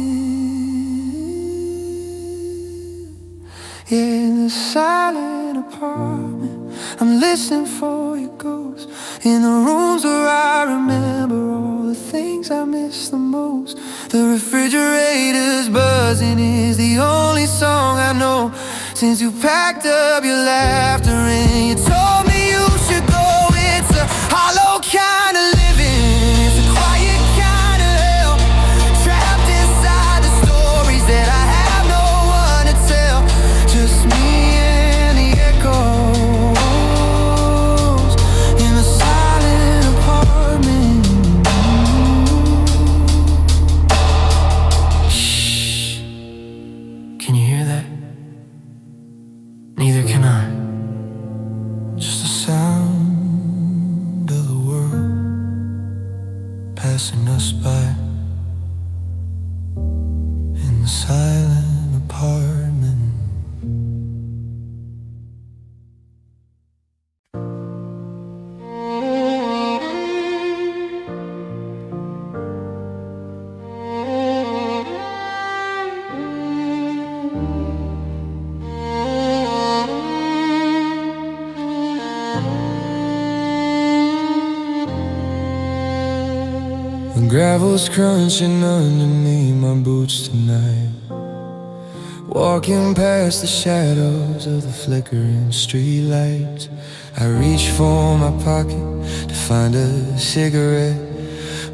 Speaker 1: In the silent apartment, I'm listening for your ghost. In the rooms where I remember all the things I miss the most. The refrigerator's buzzing is the only song I know. Since you packed up your laughter and you told me you should go. It's a hollow kind of living, it's a quiet kind of hell, trapped inside the stories that I have no one to tell. Just me and the echoes in the silent apartment. Shh. Can you hear that? Neither can I. Just the sound of the world passing us by in the silent apartment. gravel's crunching underneath my boots tonight. Walking past the shadows of the flickering streetlights, I reach for my pocket to find a cigarette,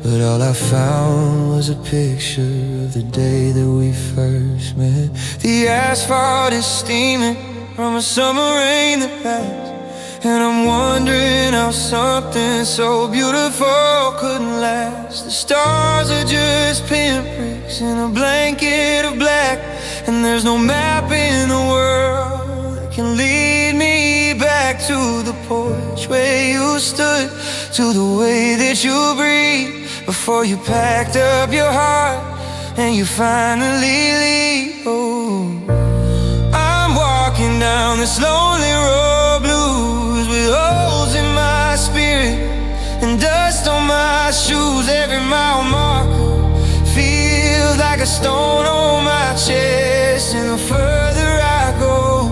Speaker 1: but all I found was a picture of the day that we first met. The asphalt is steaming from a summer rain that passed, and I'm wondering how something so beautiful couldn't last. The stars are just pinpricks in a blanket of black, and there's no map in the world that can lead me back to the porch where you stood, to the way that you breathed before you packed up your heart and you finally leave. Oh, I'm walking down this lonely road, blues with holes in my spirit and dust on my shoes. Every mile marker feels like a stone on my chest, and the further I go,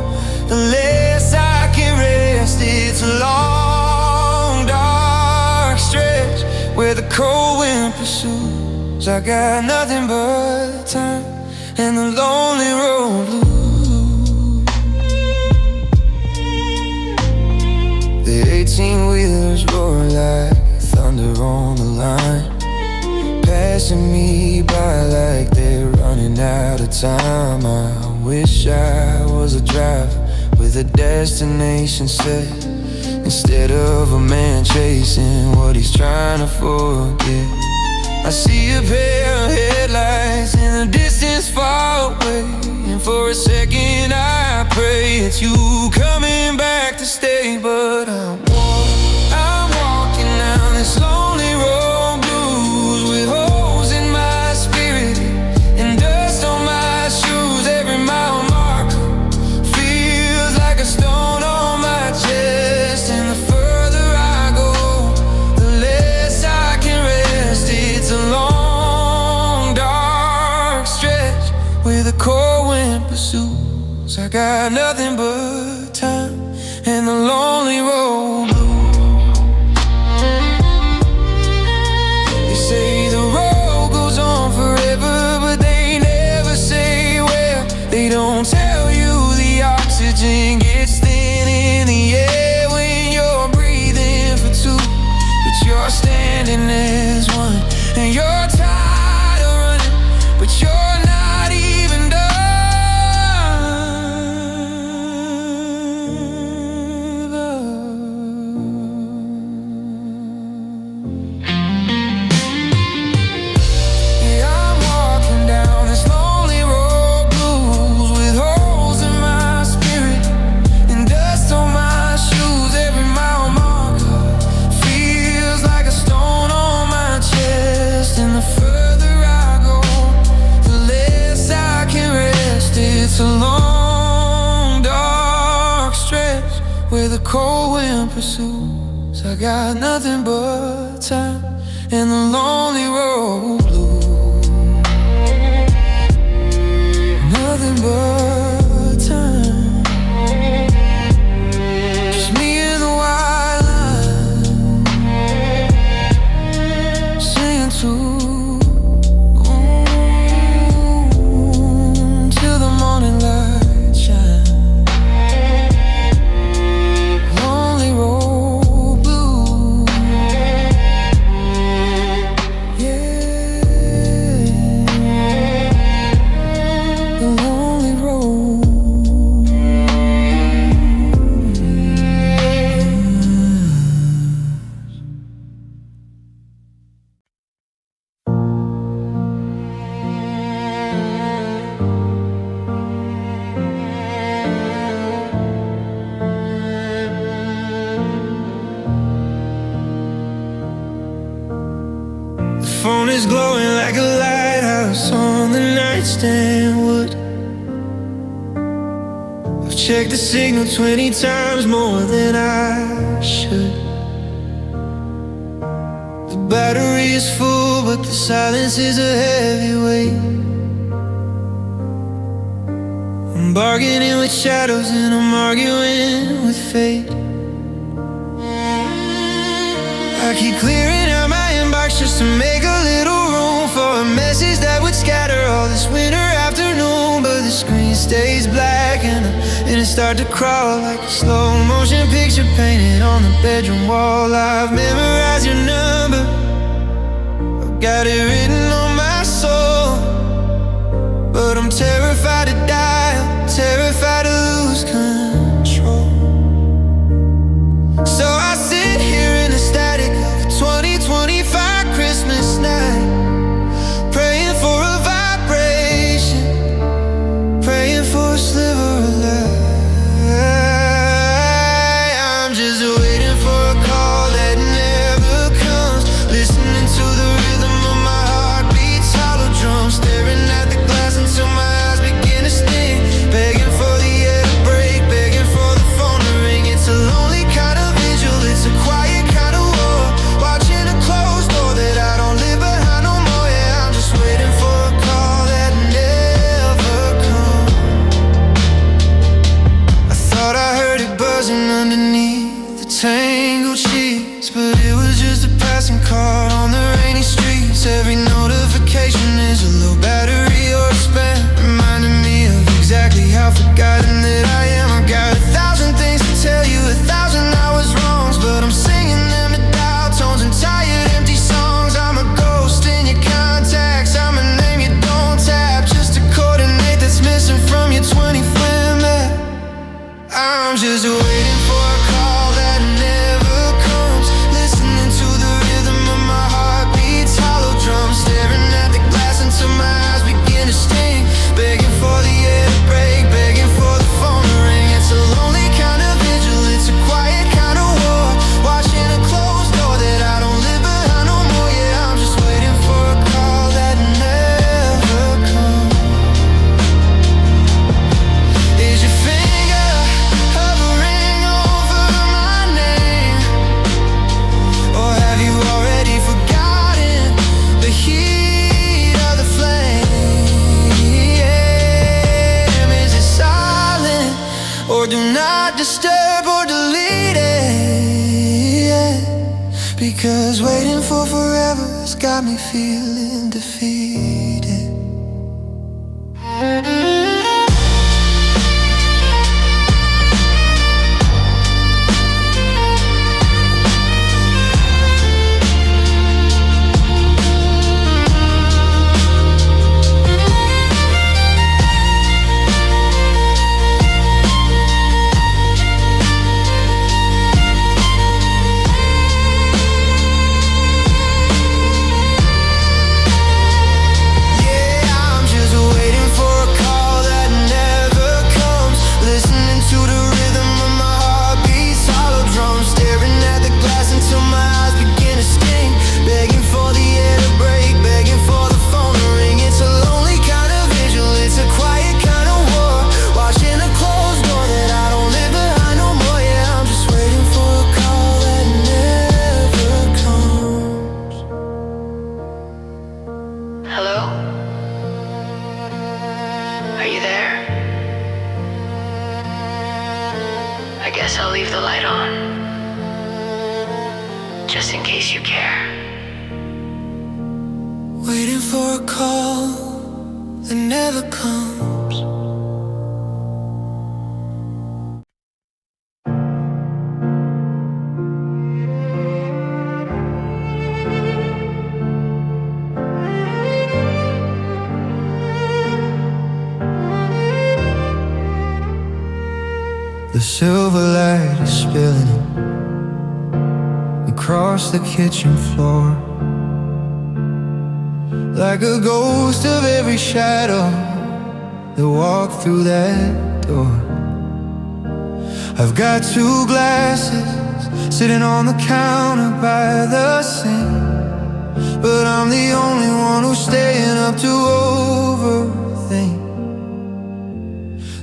Speaker 1: the less I can rest. It's a long, dark stretch where the cold wind pursues. I got nothing but time and the lonely road blues. The 18-wheelers roar like thunder on the line, passing me by like they're running out of time. I wish I was a driver with a destination set, instead of a man chasing what he's trying to forget. I see a pair of headlights in the distance far away, and for a second I pray it's you coming back to stay. But I'm walking down this lonely road, blues with holes in my spirit and dust on my shoes. Every mile marker feels like a stone on my chest, and the further I go, the less I can rest. It's a long, dark stretch where the cold wind pursues. I got nothing but time and the lonely road blues. They say the road goes on forever, but they never say where. They don't tell you the oxygen gets thin in the air when you're breathing for two, but you're standing as one, and you're tired of running, but you're not even done. Yeah, I'm walking down this lonely road, blues with holes in my spirit and dust on my shoes. Every mile marker feels like a stone on my chest, and the further I go, the less I can rest. It's a long, dark stretch where the cold wind pursues. I got nothing but time and the lonely road blues. Nothing but time, just me and the white line, singing to till the morning light shine. Lonely road blue, yeah, the lonely road.
Speaker 2: The phone is glowing like a lighthouse on the nightstand wood. I've checked the signal 20 times more than I should. The battery is full, but the silence is a heavy weight. I'm bargaining with shadows and I'm arguing with fate. I keep clearing out my inbox just to make a little
Speaker 1: stage black and it start to crawl like a slow motion picture painted on the bedroom wall. I've memorized your number, I've got it written on my soul, but I'm terrified to dial, terrified to lose control. So I sit here in the static of a 2025 Christmas night, praying for a vibration, praying for a sliver of light. I'm just waiting for a call that never comes, listening to the rhythm of my heartbeats, hollow drums, staring at the glass until my eyes begin to sting, begging for the air to break, begging for the phone to ring. It's a lonely kind of vigil, it's a quiet kind of war, watching a closed door that I don't live behind no more. Yeah, I'm just waiting for a call that never comes. I thought I heard it buzzing underneath the tangled sheets, but it was just a passing car on the rainy streets. Every notification is a low battery or a spam, reminding me of exactly how forgotten that I am. I got 1,000 things to tell you, 1,000 hours wrongs, but I'm singing them to dial tones and tired empty songs. I'm a ghost in your contacts, I'm a name you don't tap, just a coordinate that's missing from your 20-friend map. I'm just waiting for a call that never comes, listening to the rhythm of my heartbeats, hollow drums, staring at the glass until my eyes begin to sting, begging for the air to break, begging for the phone to ring. It's a lonely kind of vigil, it's a quiet kind of war, watching a closed door that I don't live behind no more. Yeah, I'm just waiting for a call that never comes. Is your finger hovering over my name, or have you already forgotten the heat of the flame? Is it silent, or do not disturb, or delete it? Because waiting for forever has got me feeling defeated.
Speaker 3: I'll leave the light on, just in case you care.
Speaker 1: Waiting for a call that never comes. The silver light is spilling across the kitchen floor, like a ghost of every shadow that walked through that door. I've got two glasses sitting on the counter by the sink, but I'm the only one who's staying up to overthink.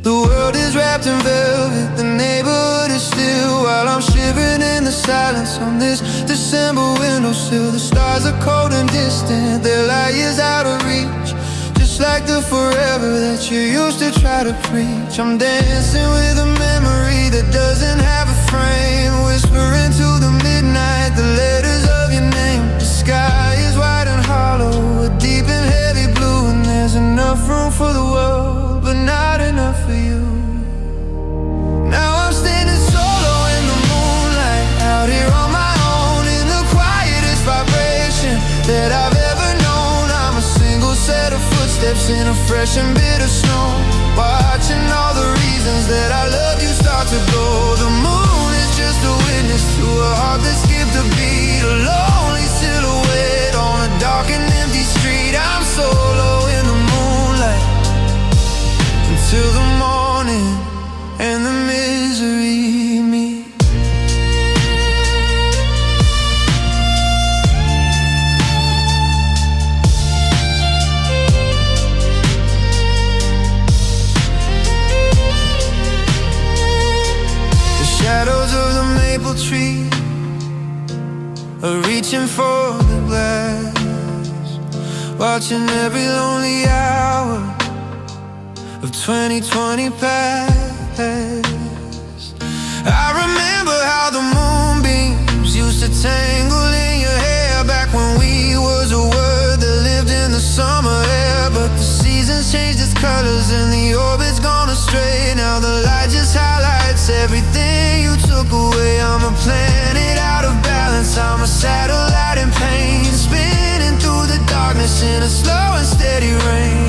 Speaker 1: The world is wrapped in velvet, the neighborhood is still, while I'm shivering in the silence on this December windowsill. The stars are cold and distant, their light is out of reach, just like the forever that you used to try to preach. I'm dancing with a memory that doesn't have a frame, whispering to the midnight the letters of your name. The sky is wide and hollow, a deep and heavy blue, and there's enough room for the world but not enough for you. Now I'm standing solo in the moonlight, out here on my own, in the quietest vibration that I've ever known. I'm a single set of footsteps in a fresh and bitter snow, watching all the reasons that I love you start to go. The moon is just a witness to a heart that skipped a beat, a lonely silhouette on a dark and empty street. I'm solo in the moonlight until the morning and the misery meet. The shadows of the maple tree are reaching for the glass, watching every lonely hour of 2020 pass. I remember how the moonbeams used to tangle in your hair back when we was a word that lived in the summer air. But the seasons changed its colors and the orbit's gone astray. Now the light just highlights everything you took away. I'm a planet out of balance, I'm a satellite in pain, spinning through the darkness in a slow and steady rain.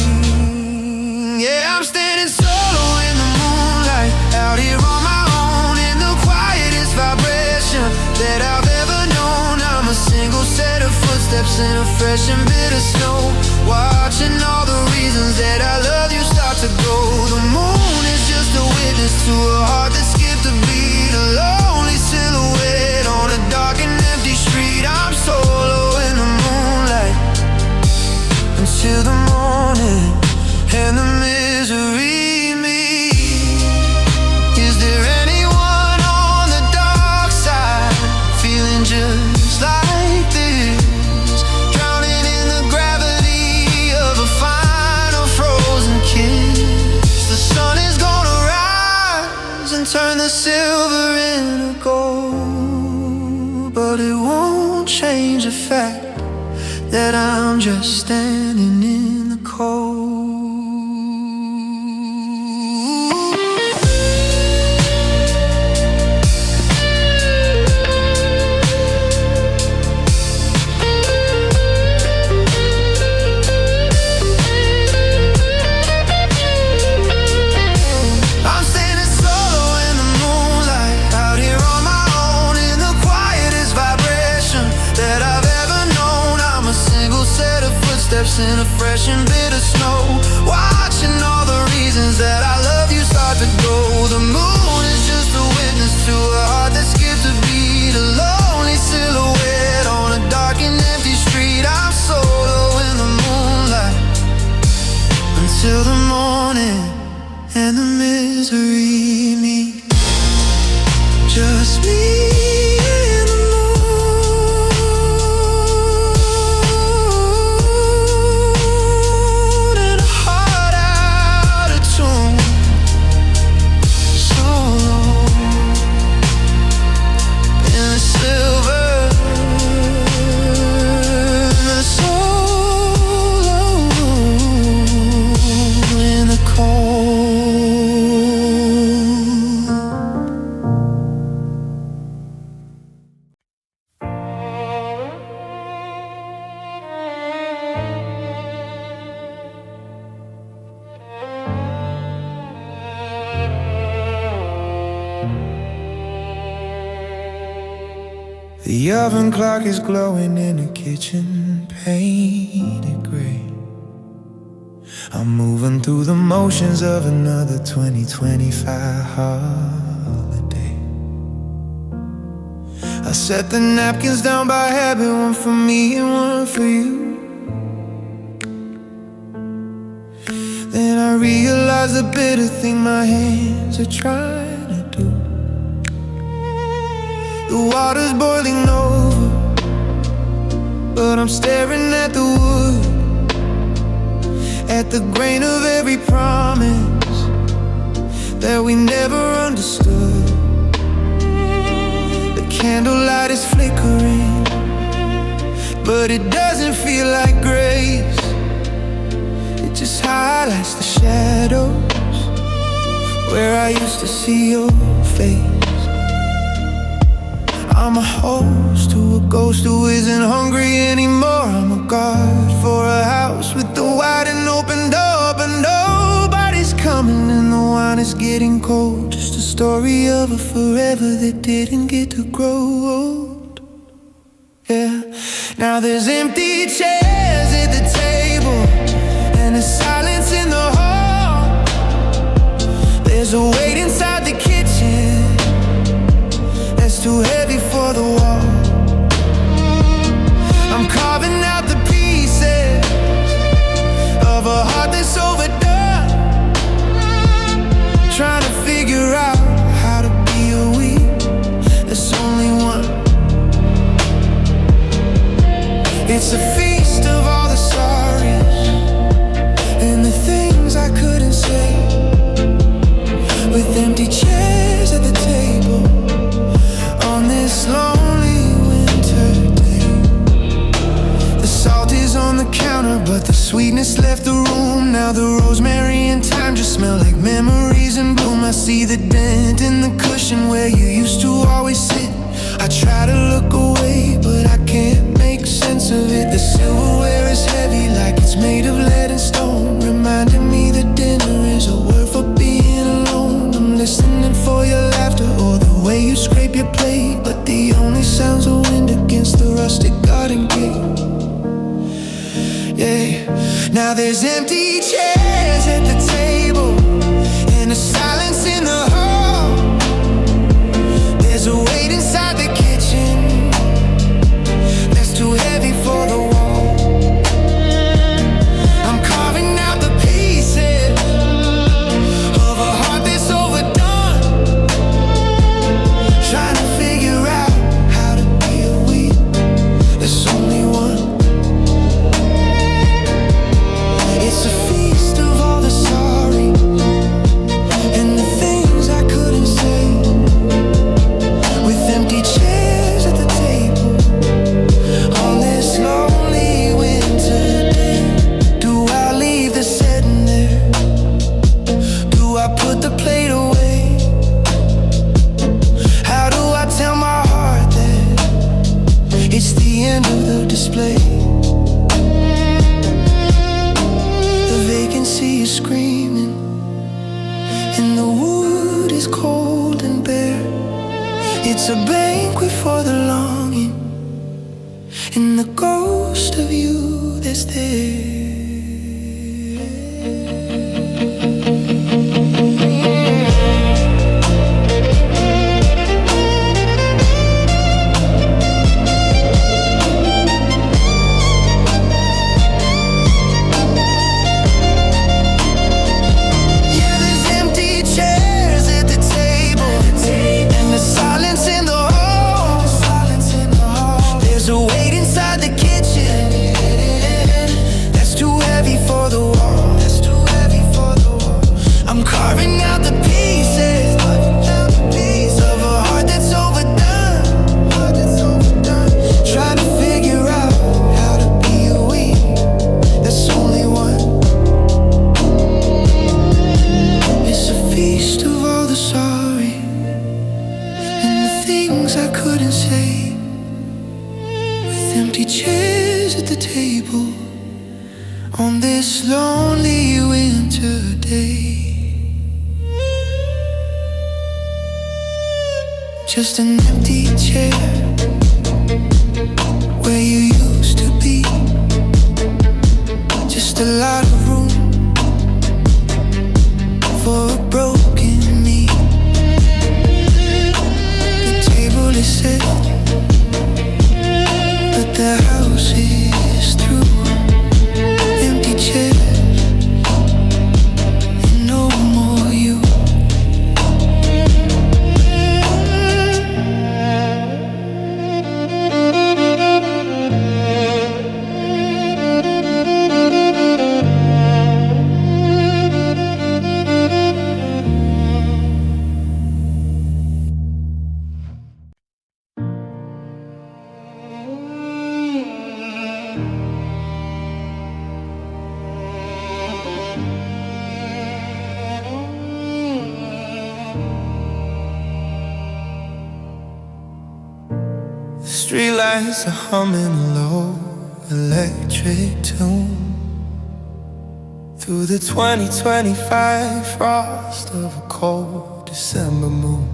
Speaker 1: Yeah, I'm standing solo in the moonlight, out here on my own, in the quietest vibration that I've ever known. I'm a single set of footsteps in a fresh and bitter snow, watching all the reasons that I love you start to go. The moon is just a witness to a heart that skipped a beat, a lonely silhouette on a dark and empty street. I'm solo in the moonlight until the morning and the misery meet. Is there anyone on the dark side feeling just like this, drowning in the gravity of a final frozen kiss? The sun is gonna rise and turn the silver into gold, but it won't change the fact that I'm just standing in the cold. I'm standing solo in the moonlight, out here on my own, in the quietest vibration that I've ever known. I'm a single set of footsteps in a fresh and bitter snow, watching all the reasons that I love you start to go. The moon is just a witness to a heart that skipped a beat, a lonely silhouette on a dark and empty street. I'm solo in the moonlight until the morning and the misery meet. Just me and the moon, and a heart out of tune. Solo in the silver, the solo in the cold. The oven clock is glowing in the kitchen, painted gray. I'm moving through the motions of another 2025 holiday. I set the napkins down by habit, one for me and one for you. Then I realize the bitter thing my hands are trying to do. The water's boiling over, but I'm staring at the wood, at the grain of every promise that we never understood. The candlelight is flickering, but it doesn't feel like grace. It just highlights the shadows where I used to see your face. I'm a host to a ghost who isn't hungry anymore. I'm a guard for a house with the wide and open door, but nobody's coming and the wine is getting cold. Just a story of a forever that didn't get to grow old. Yeah, now there's empty chairs at the table and a silence in the hall. There's a weight inside the kitchen that's too heavy for the wall. I'm carving out the pieces of a heart that's overdone, trying to figure out how to be a we. There's only one. It's a feast of all the sorries and the things I couldn't say, with empty chairs at the table on this lonely winter day. The salt is on the counter, but the sweetness left the room. Now the rosemary and thyme just smell like memories in bloom. I see the dent in the cushion where you used to always sit. I try to look away, but I can't make sense of it. The silverware is heavy like it's made of lead and stone, reminding me that dinner is a word for being alone. I'm listening for your laughter or the way you scrape your plate, but the only sounds are wind against the rusted garden gate. Yeah, now there's empty chairs at the table and a silence in the hall. There's a weight inside the kitchen that's too heavy for the wall. I'm carving out the pieces of a heart that's overdone, trying to figure out how to be a we. There's only one. It's a feast of all the sorry and the things I couldn't say, with empty chairs at the table on this lonely winter day. Do I leave the setting there? Do I put the plate away? How do I tell my heart that it's the end of the display? The vacancy is screaming and the wood is cold and bare. It's a banquet for the longing and the ghost of you that's there. Yeah, there's empty chairs at the table and the silence in the hall. There's a weight inside the kitchen that's too heavy for the wall. I'm carving out the pieces of a heart that's overdone, trying to figure out how to be a we. There's only one. It's a feast of all the sorry and the things I couldn't say, with empty chairs at the table on this lonely winter day. Just an empty chair where you used to be. Just a lot of room for a broken me. The table is set, but the house is through. Empty chairs and no more you. Streetlights are humming a low electric tune through the 2025 frost of a cold December moon.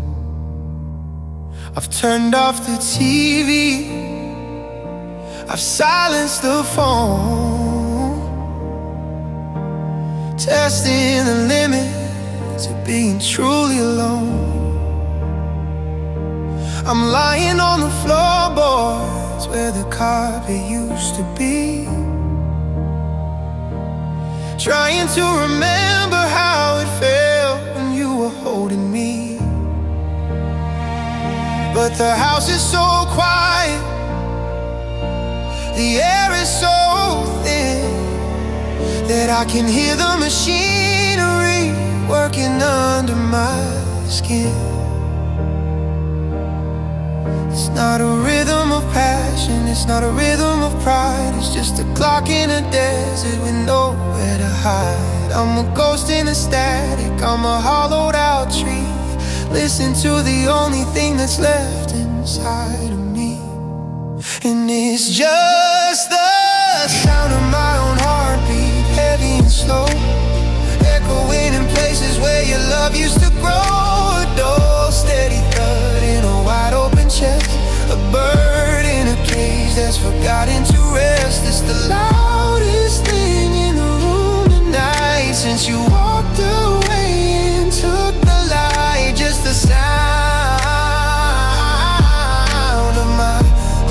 Speaker 1: I've turned off the TV, I've silenced the phone, testing the limits of being truly alone. I'm lying on the floorboards where the carpet used to be, trying to remember how it felt when you were holding me. But the house is so quiet, the air is so thin, that I can hear the machinery working under my skin. It's not a rhythm of passion, it's not a rhythm of pride. It's just a clock in a desert with nowhere to hide. I'm a ghost in a static, I'm a hollowed out tree. Listen to the only thing that's left inside of me, and it's just the sound of my own heartbeat, heavy and slow, echoing in places where your love used to grow. A dull, steady thud in a wide open chest, a bird in a cage that's forgotten to rest. It's the loudest thing in the room tonight since you walked away and took the light. Just the sound of my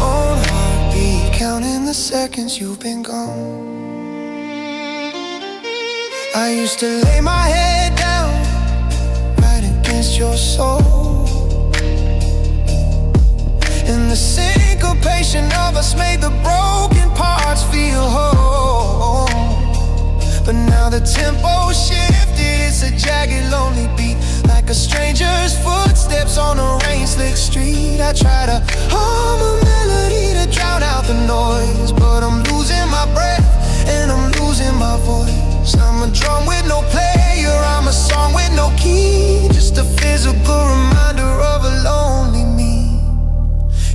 Speaker 1: own heartbeat, counting the seconds you've been gone. I used to lay my head down right against your soul, and the syncopation of us made the broken parts feel whole. But now the tempo shifted, it's a jagged, lonely beat, like a stranger's footsteps on a rain-slick street. I try to hum a melody to drown out the noise, but I'm losing my breath and I'm losing my voice. I'm a drum with no player, I'm a song with no key, just a physical reminder of a lonely me.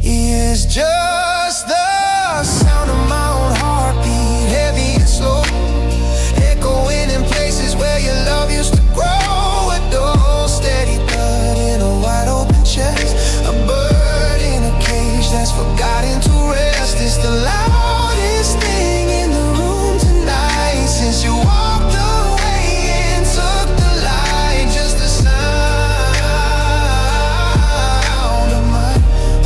Speaker 1: Yeah, it's just the sound of my own heartbeat, heavy and slow, echoing in places where your love used to grow. A dull, steady thud in a wide open chest, a bird in a cage that's forgotten to rest. It's the loudest thing in the room tonight since you walked away and took the light. Just the sound of my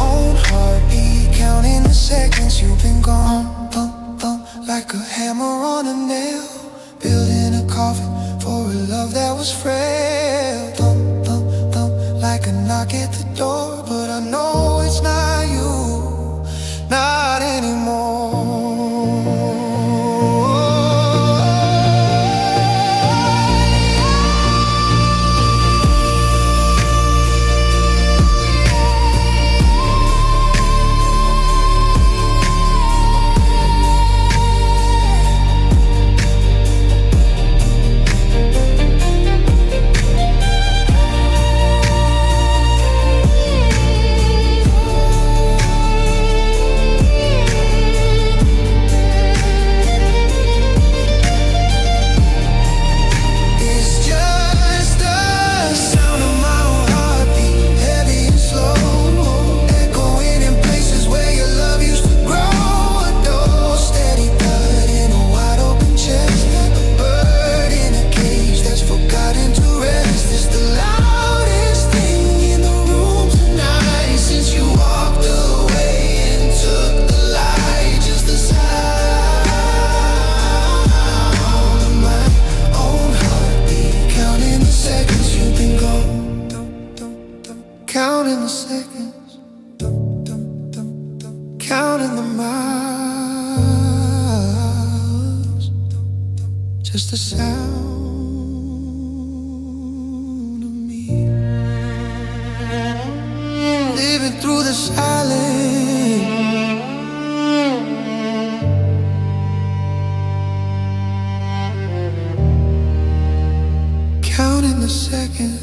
Speaker 1: own heartbeat, counting the seconds you've been gone. Thump, thump, like a hammer on a nail, building a coffin for a love that was frail. Thump, thump, thump, like a knock at the door, but I know it's not you, not anymore. Counting the seconds, counting the miles, just the sound of me, living through the silence, counting the seconds.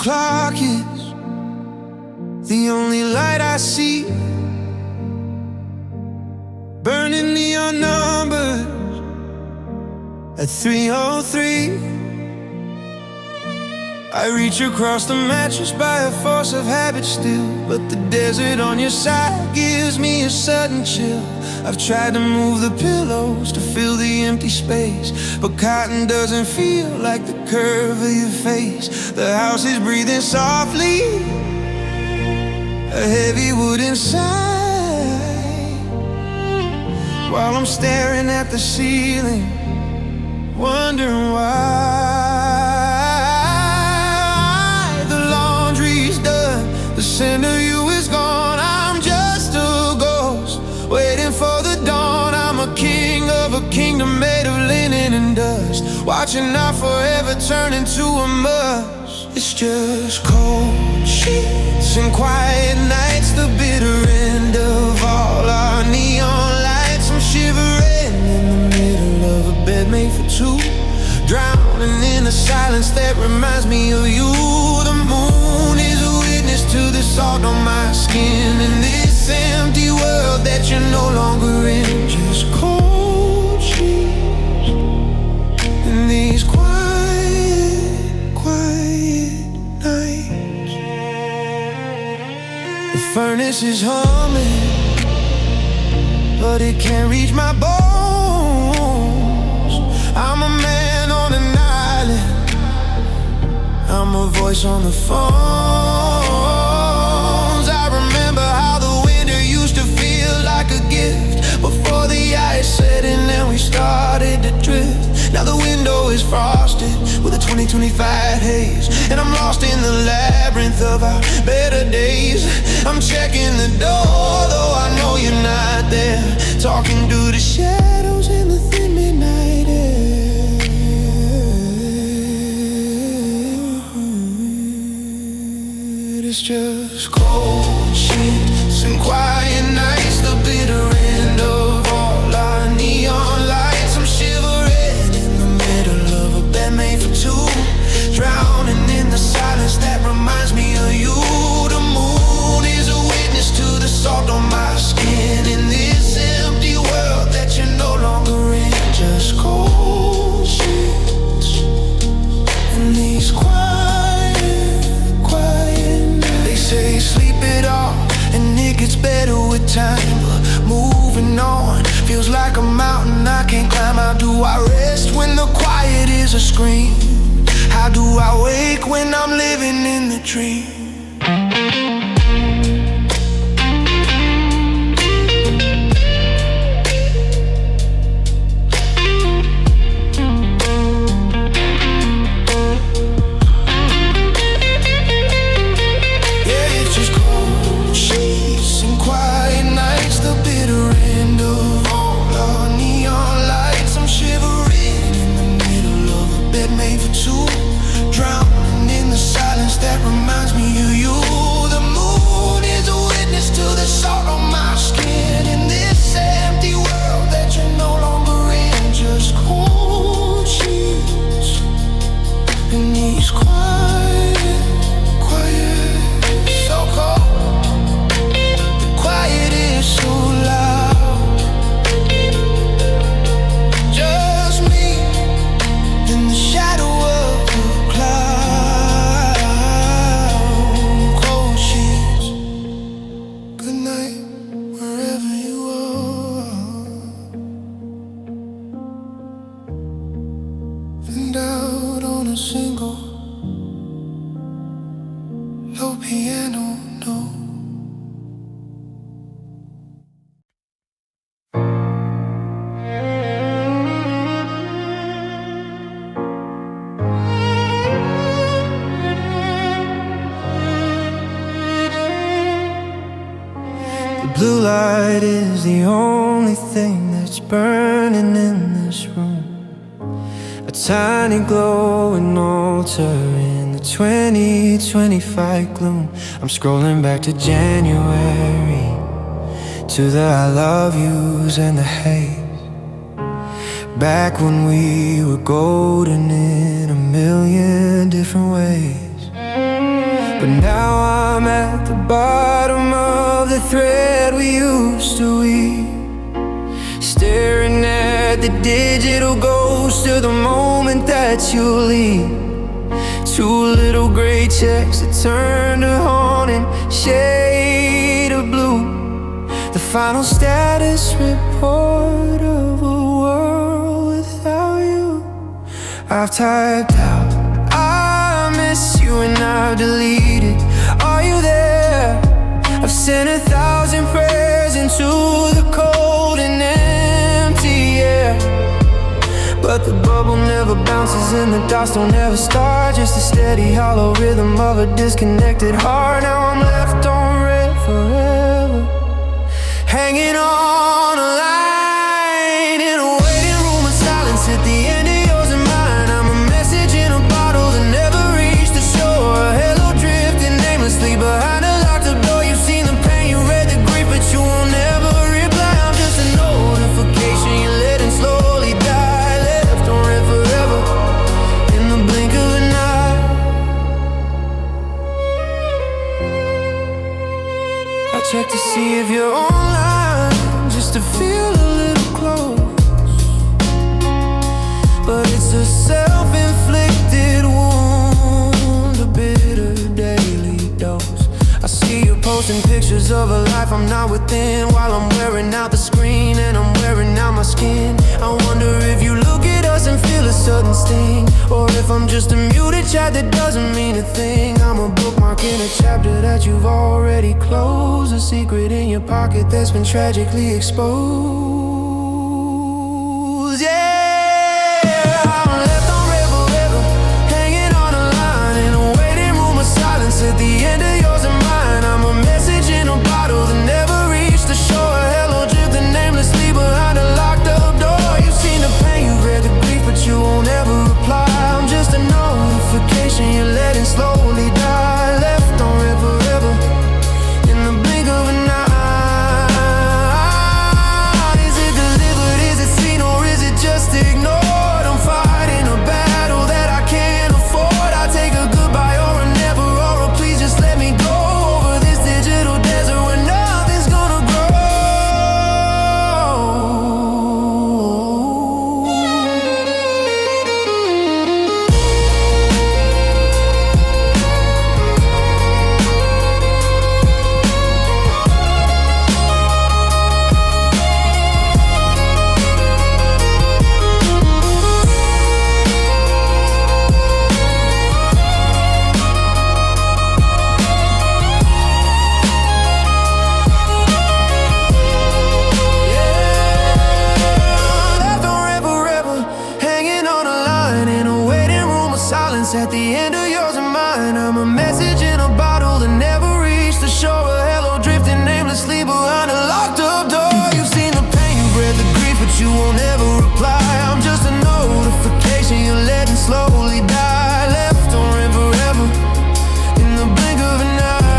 Speaker 1: clock is the only light I see. Burning neon numbers at 3:03. I reach across the mattress by a force of habit still, but the desert on your side gives me a sudden chill. I've tried to move the pillows to fill the empty space, but cotton doesn't feel like the curve of your face. The house is breathing softly, a heavy wooden sigh, while I'm staring at the ceiling, wondering why. The laundry's done, the scent of you is gone. I'm just a ghost waiting for the dawn. I'm a king of a kingdom made of linen and dust, watching not forever turn into a must. It's just cold sheets and quiet nights, the bitter end of all our neon lights. I'm shivering in the middle of a bed made for two, drowning in a silence that reminds me of you. The moon is a witness to the salt on my skin, in this empty world that you're no longer in. Just cold sheets in these quiet nights. The furnace is humming, but it can't reach my bones. I'm a man on an island, I'm a voice on the phones. I remember how the winter used to feel like a gift, before the ice set in and we started to drift. Now the window is frosted with a 2025 haze, and I'm lost in the labyrinth of our better days. I'm checking the door, though I know you're not there, talking to the shadows in the thin midnight air. It's just cold sheets and quiet nights, the bitter end of all our neon lights. I'm shivering in the middle of a bed made for two, drowning in the silence that reminds me of you. The moon is a witness to the salt on my skin, in this empty world that you're no longer in. Just cold sheets and these quiet nights. They say sleep it off and it gets better with time, but moving on feels like a mountain I can't climb. How do I rest when the quiet is a scream? How do I wake when I'm living in the dream? That reminds me of you. The moon is a witness to the salt on my skin, in this empty world that you're no longer in. Just cold sheets and these quiet, so cold. The quiet is so loud. Just me in the shadow of the cloud. Out on a single low piano note. The blue light is the only thing that's burning in this room, a tiny glowing altar in the 2025 gloom. I'm scrolling back to January, to the I love yous and the haze, back when we were golden in a million different ways. But now I'm at the bottom of the thread we used to weave, staring at the digital ghost of the moment that you leave. Two little gray checks that turn to haunting shade of blue, the final status report of a world without you. I've typed out I miss you and I've deleted are you there? I've sent 1,000 prayers into the cold and empty air, but the bubble never bounces and the dots don't ever start. Just a steady hollow rhythm of a disconnected heart. Now I'm left on red forever, hanging on a line in a waiting room of silence at the end of yours and mine. I'm a message in a bottle that never reached the shore, a hello drifting aimlessly behind a locked up door. You've seen the pain, you read the grief, but you won't ever reply. I'm just a notification you're letting slowly die, left on red forever in the blink of an eye. I check to see if you're online, just to feel a little close, but it's a self-inflicted wound, a bitter daily dose. I see you posting pictures of a life I'm not within, while I'm wearing out the screen and I'm wearing out my skin. I wonder if you look at us and feel a sudden sting, or if I'm just a muted chat that doesn't mean a thing. I'm a bookmark in a chapter that you've already closed, a secret in your pocket that's been tragically exposed. Yeah, I'm left on red forever, hanging on a line in a waiting room of silence at the end of yours and mine. I'm a message in a bottle that never reached the shore, a hello drifting namelessly behind a locked up door. You've seen the pain, you've read the grief, but you won't ever reply. I'm just a notification you're letting slowly die, left on red forever in the blink of an eye. Is it delivered, is it seen, or is it just ignored? I'm fighting a battle that I can't afford. I take a goodbye or a never, or a please just let me go over this digital desert where nothing's gonna grow. Left on red forever, hanging on a line in a waiting room of silence at the end of yours and mine. I'm a message in a bottle that never reached the shore, a hello drifting namelessly behind a locked up door. You've seen the pain, you've read the grief, but you won't ever reply. I'm just a notification you're letting slowly die, left on red forever in the blink of an eye.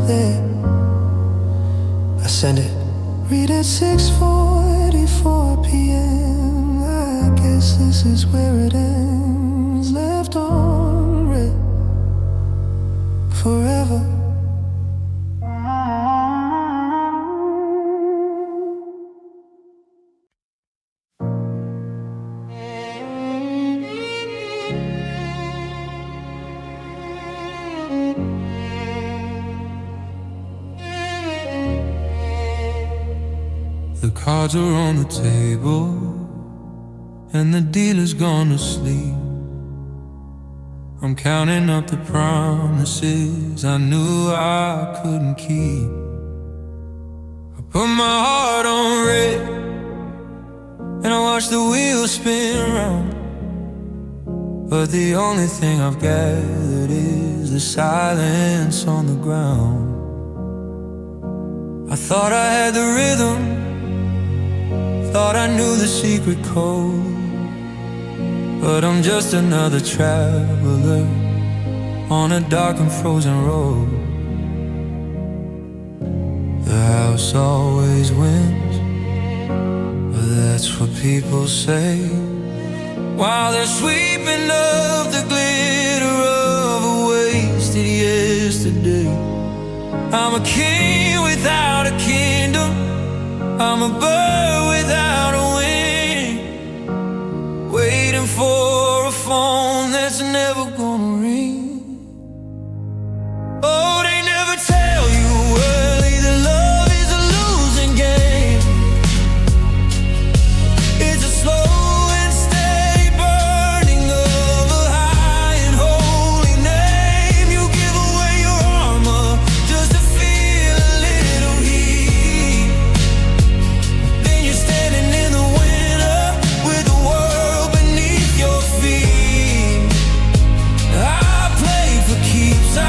Speaker 1: There, I send it. Read at 6:44 p.m. I guess this is where it ends. Left on red forever.
Speaker 2: The cards are on the table and the dealer's gone to sleep. I'm counting up the promises I knew I couldn't keep. I put my heart on red and I watch the wheels spin round, but the only thing I've gathered is the silence on the ground. I thought I had the rhythm, thought I knew the secret code, but I'm just another traveler on a dark and frozen road. The house always wins, but that's what people say. while they're sweeping up the glitter of a wasted yesterday. I'm a king without a kingdom, I'm a bird without a wing, waiting for a phone that's never gonna ring. Oh, they never tell you early that love is a losing game. It's a slow and steady burning of a high and holy name. You give away your armor just to feel a little heat. Then you're standing in the winter with the world beneath your feet. I played for keeps, I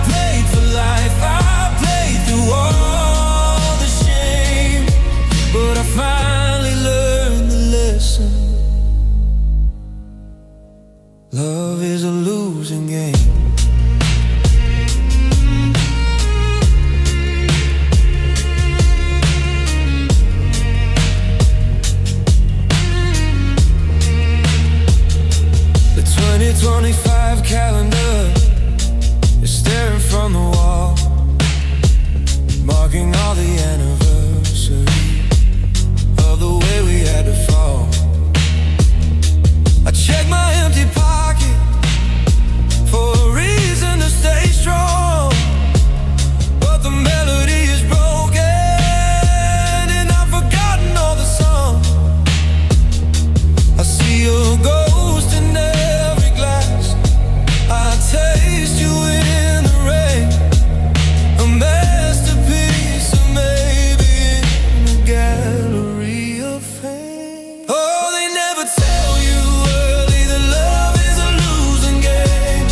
Speaker 2: played for life, I played through all the shame, but I finally learned the lesson. Love is a losing game. The 2025 calendar is staring from the wall, marking all the anniversary of the way we had to fall. I check my empty pocket for a reason to stay strong, but the melody is broken and I've forgotten all the songs. I see your ghost in every glass, I taste you in the rain, a masterpiece of maybe in the gallery of fame. Oh, they never tell you early that love is a losing game.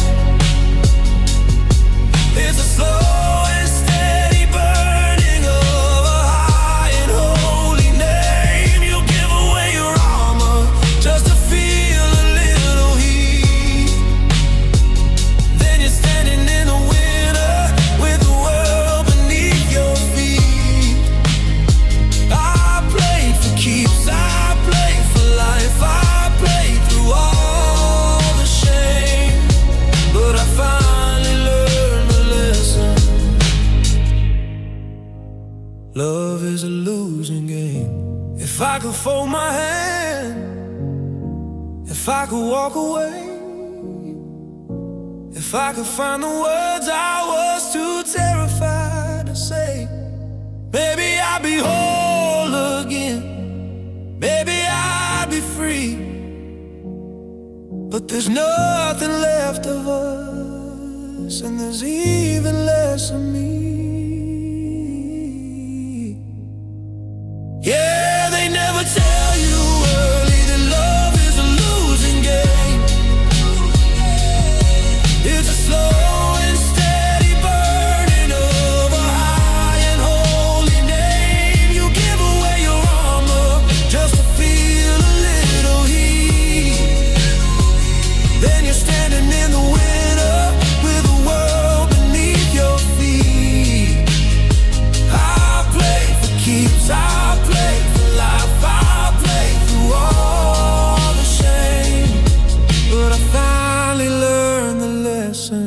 Speaker 2: It's a slow and steady burning of a high and holy name. You give away your armor just to feel a little heat. Then you're standing in the winter with the world beneath your feet. I played for keeps, I played for life, I played through all the shame, but I finally learned the lesson. Love is a losing game. If I could fold my hand, if I could walk away, if I could find the words I was too terrified to say, maybe I'd be whole again, maybe I'd be free. But there's nothing left of us, and there's even less of me. Yeah, they never tell you early that love is a losing game. It's a slow and steady burning of a high and holy name. You give away your armor just to feel a little heat. Then you're standing in the winter with the world beneath your feet. I played for keeps, I played for life, I played through all the shame, but I finally learned the lesson.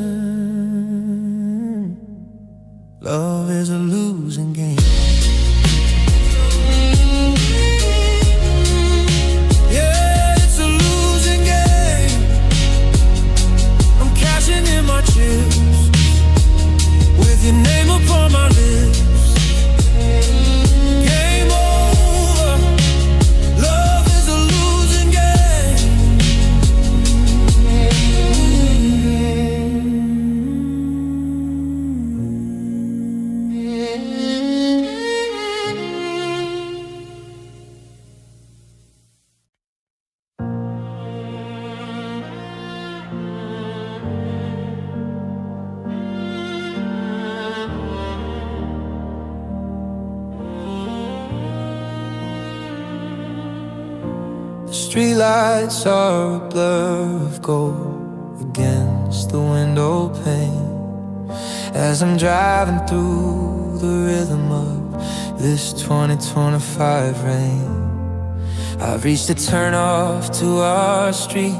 Speaker 2: Love is a losing game. Yeah, it's a losing game. I'm cashing in my chips with your name upon my lips. Game over. Love is a losing game. Streetlights are a blur of gold against the window pane as I'm driving through the rhythm of this 2025 rain. I've reached a turn off to our street,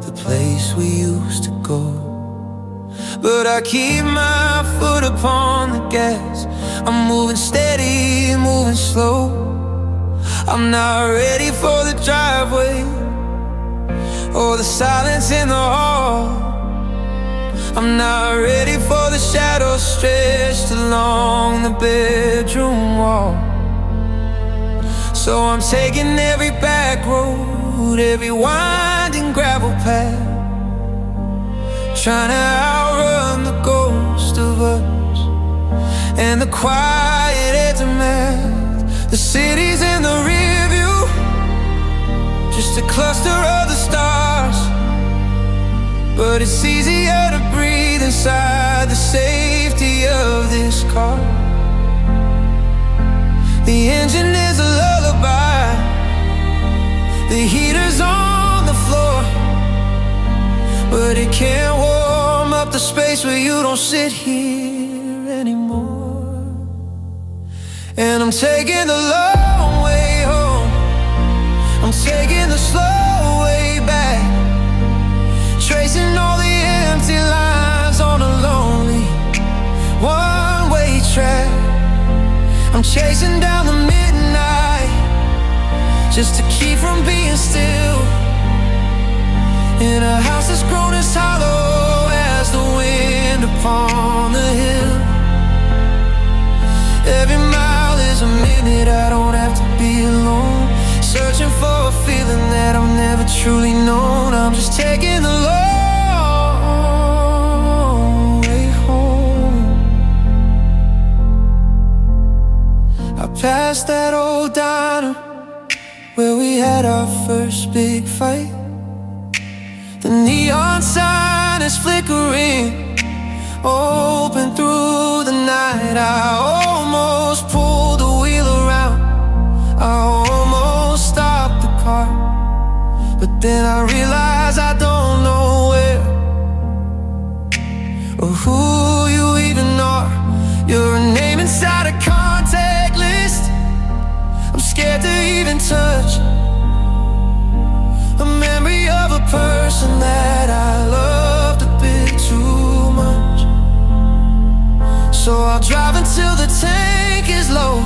Speaker 2: the place we used to go. But I keep my foot upon the gas. I'm moving steady, moving slow. I'm not ready for the driveway or the silence in the hall. I'm not ready for the shadows stretched along the bedroom wall. So I'm taking every back road, every winding gravel path, trying to outrun the ghost of us and the quiet aftermath. The city's in the rear view, just a cluster of the stars, but it's easier to breathe inside the safety of this car. The engine is a lullaby, the heater's on the floor, but it can't warm up the space where you don't sit here anymore. And I'm taking the long way home, I'm taking the slow way back, tracing all the empty lines on a lonely one-way track. I'm chasing down the midnight just to keep from being still, in a house that's grown as hollow as the wind upon the hill. Every mile is a minute, I don't have to be alone, searching for a feeling that I've never truly known. I'm just taking the long way home. I passed that old diner where we had our first big fight. The neon sign is flickering, open through the night. I almost pulled the wheel around, I almost stopped the car, but then I realized I don't know where or who you even are. You're a name inside a contact list I'm scared to even touch, a memory of a person that I loved a bit too much. So I'll drive until the tank is low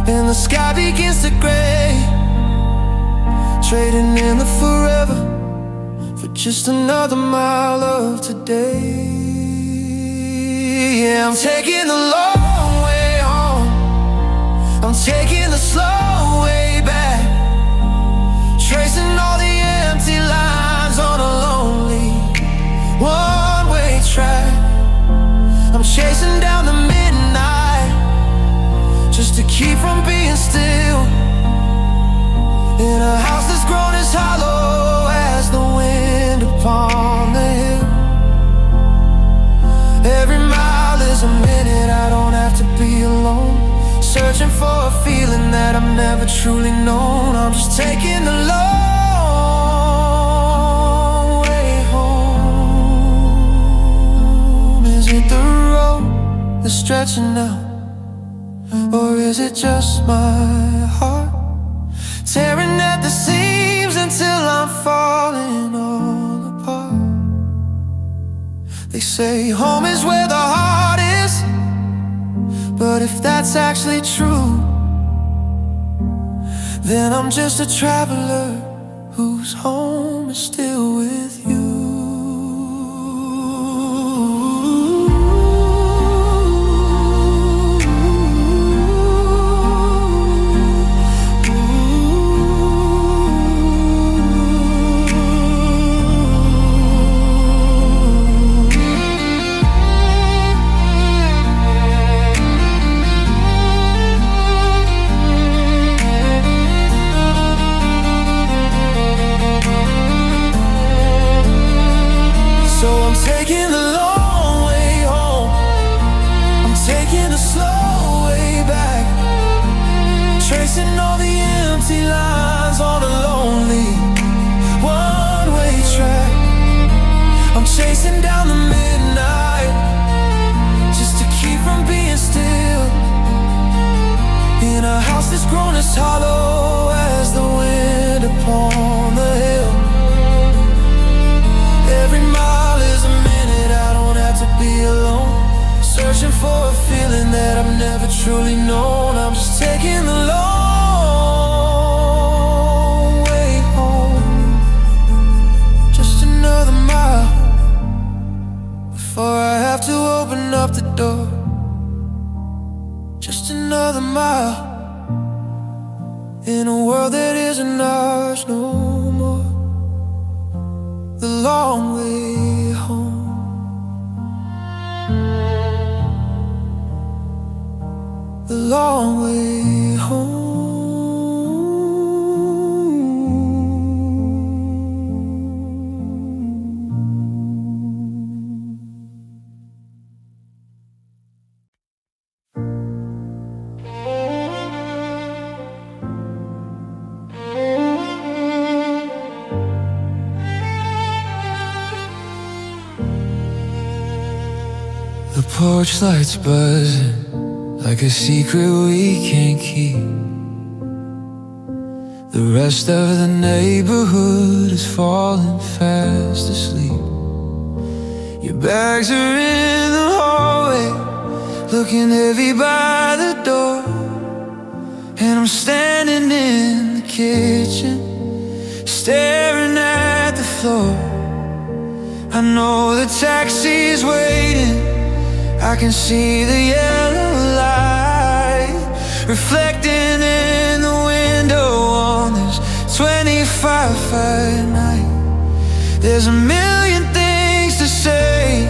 Speaker 2: and the sky begins to gray, trading in the forever for just another mile of today. Yeah, I'm taking the long way home, I'm taking the slow way back, tracing all the empty lines on a lonely one-way track. I'm chasing down the midnight just to keep from being still, in a house that's grown as hollow as the wind upon the hill. Every mile is a minute, I don't have to be alone, searching for a feeling that I've never truly known. I'm just taking the long way home. Is it the road that's stretching out, or is it just my heart tearing at the seams until I'm falling all apart? They say home is where the heart is, but if that's actually true, then I'm just a traveler whose home is still with you. Taking the long way home, I'm taking the slow way back, tracing all the empty lines on a lonely one-way track. I'm chasing down the midnight just to keep from being still, in a house that's grown as hollow as for a feeling that I've never truly known. I'm just taking the long way home. Just another mile before I have to open up the door. Just another mile in a world that isn't ours no more. The long way home. The long way home.
Speaker 1: The porch lights buzzing like a secret we can't keep. The rest of the neighborhood is falling fast asleep. Your bags are in the hallway, looking heavy by the door. And I'm standing in the kitchen, staring at the floor. I know the taxi's waiting, I can see the yellow light reflecting in the window on this 25 at night. There's a million things to say,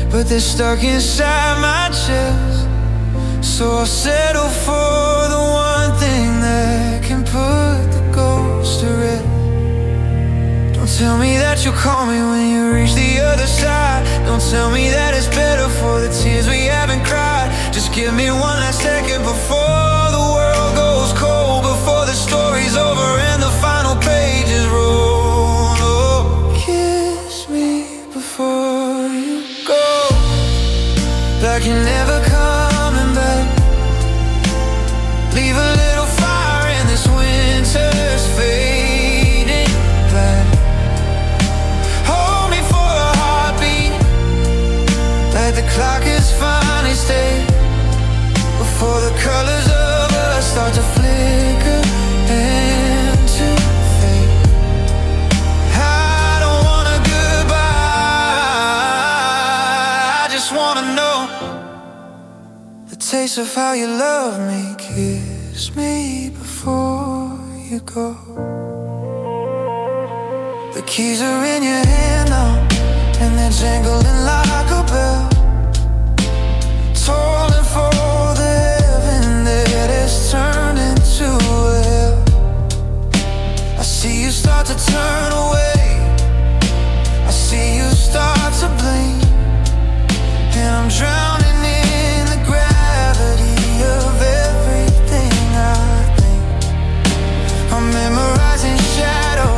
Speaker 1: but they're stuck inside my chest. So I'll settle for the one thing that can put the ghost to rest. Don't tell me that you'll call me when you reach the other side. Don't tell me that it's better for the tears we haven't cried. Just give me one last second before the world goes cold, before the story's over and the final pages roll. Oh, kiss me before you go, like you're never coming back. Leave a little fire in this winter's fading black. Hold me for a heartbeat, like the clock is finally stayed, before the colors of us start to flicker and to fade. I don't want a goodbye, I just wanna know the taste of how you love me. Kiss me before you go. The keys are in your hand now, and they're jangling like a bell, tolling for the heaven that has turned into hell. I see you start to turn away, I see you start to blink, and I'm drowning in the gravity of everything I think. I'm memorizing shadow,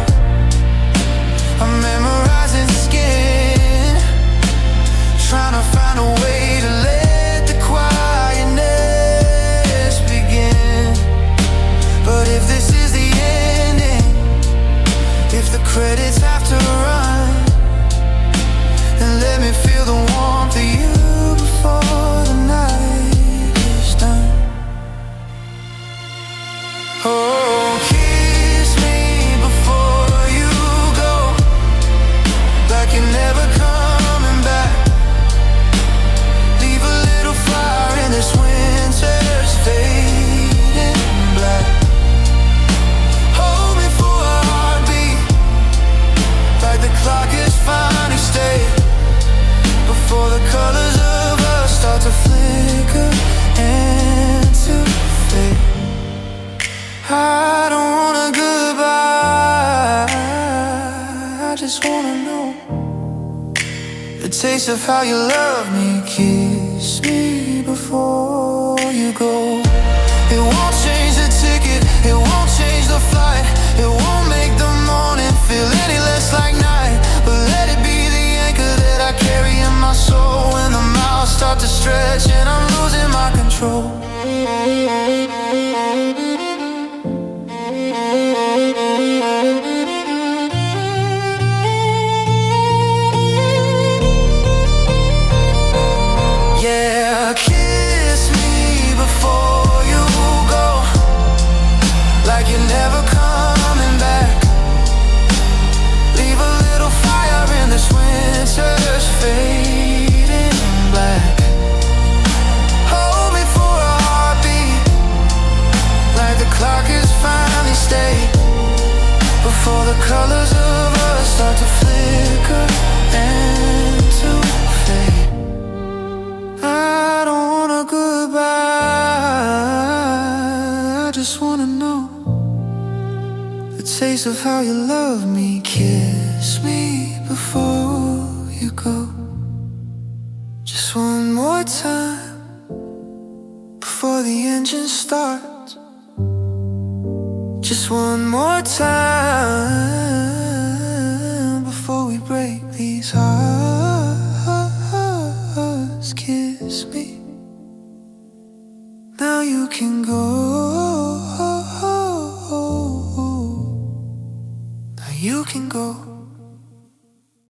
Speaker 1: I'm memorizing skin, trying to find a way to let the quietness begin. But if this is the ending, if the credits have to run, then let me feel the warmth of you before the night is done. Oh, kiss me before you go, like you're never coming back. Leave a little fire in this winter's fading black. Hold me for a heartbeat, like the clock is finally stayed, before the colors of us start to flicker and to fade. I don't want a goodbye, I just wanna know the taste of how you love me. Kiss me before you go. It won't change the ticket, it won't change the flight, it won't make the morning feel any less like night. But let it be the anchor that I carry in my soul, when the miles start to stretch and I'm losing my control. Yeah, just wanna know the taste of how you love me. Kiss me before you go. Just one more time before the engine starts. Just one more time before we break these hearts. Kiss me. Now you can go. Now you can go.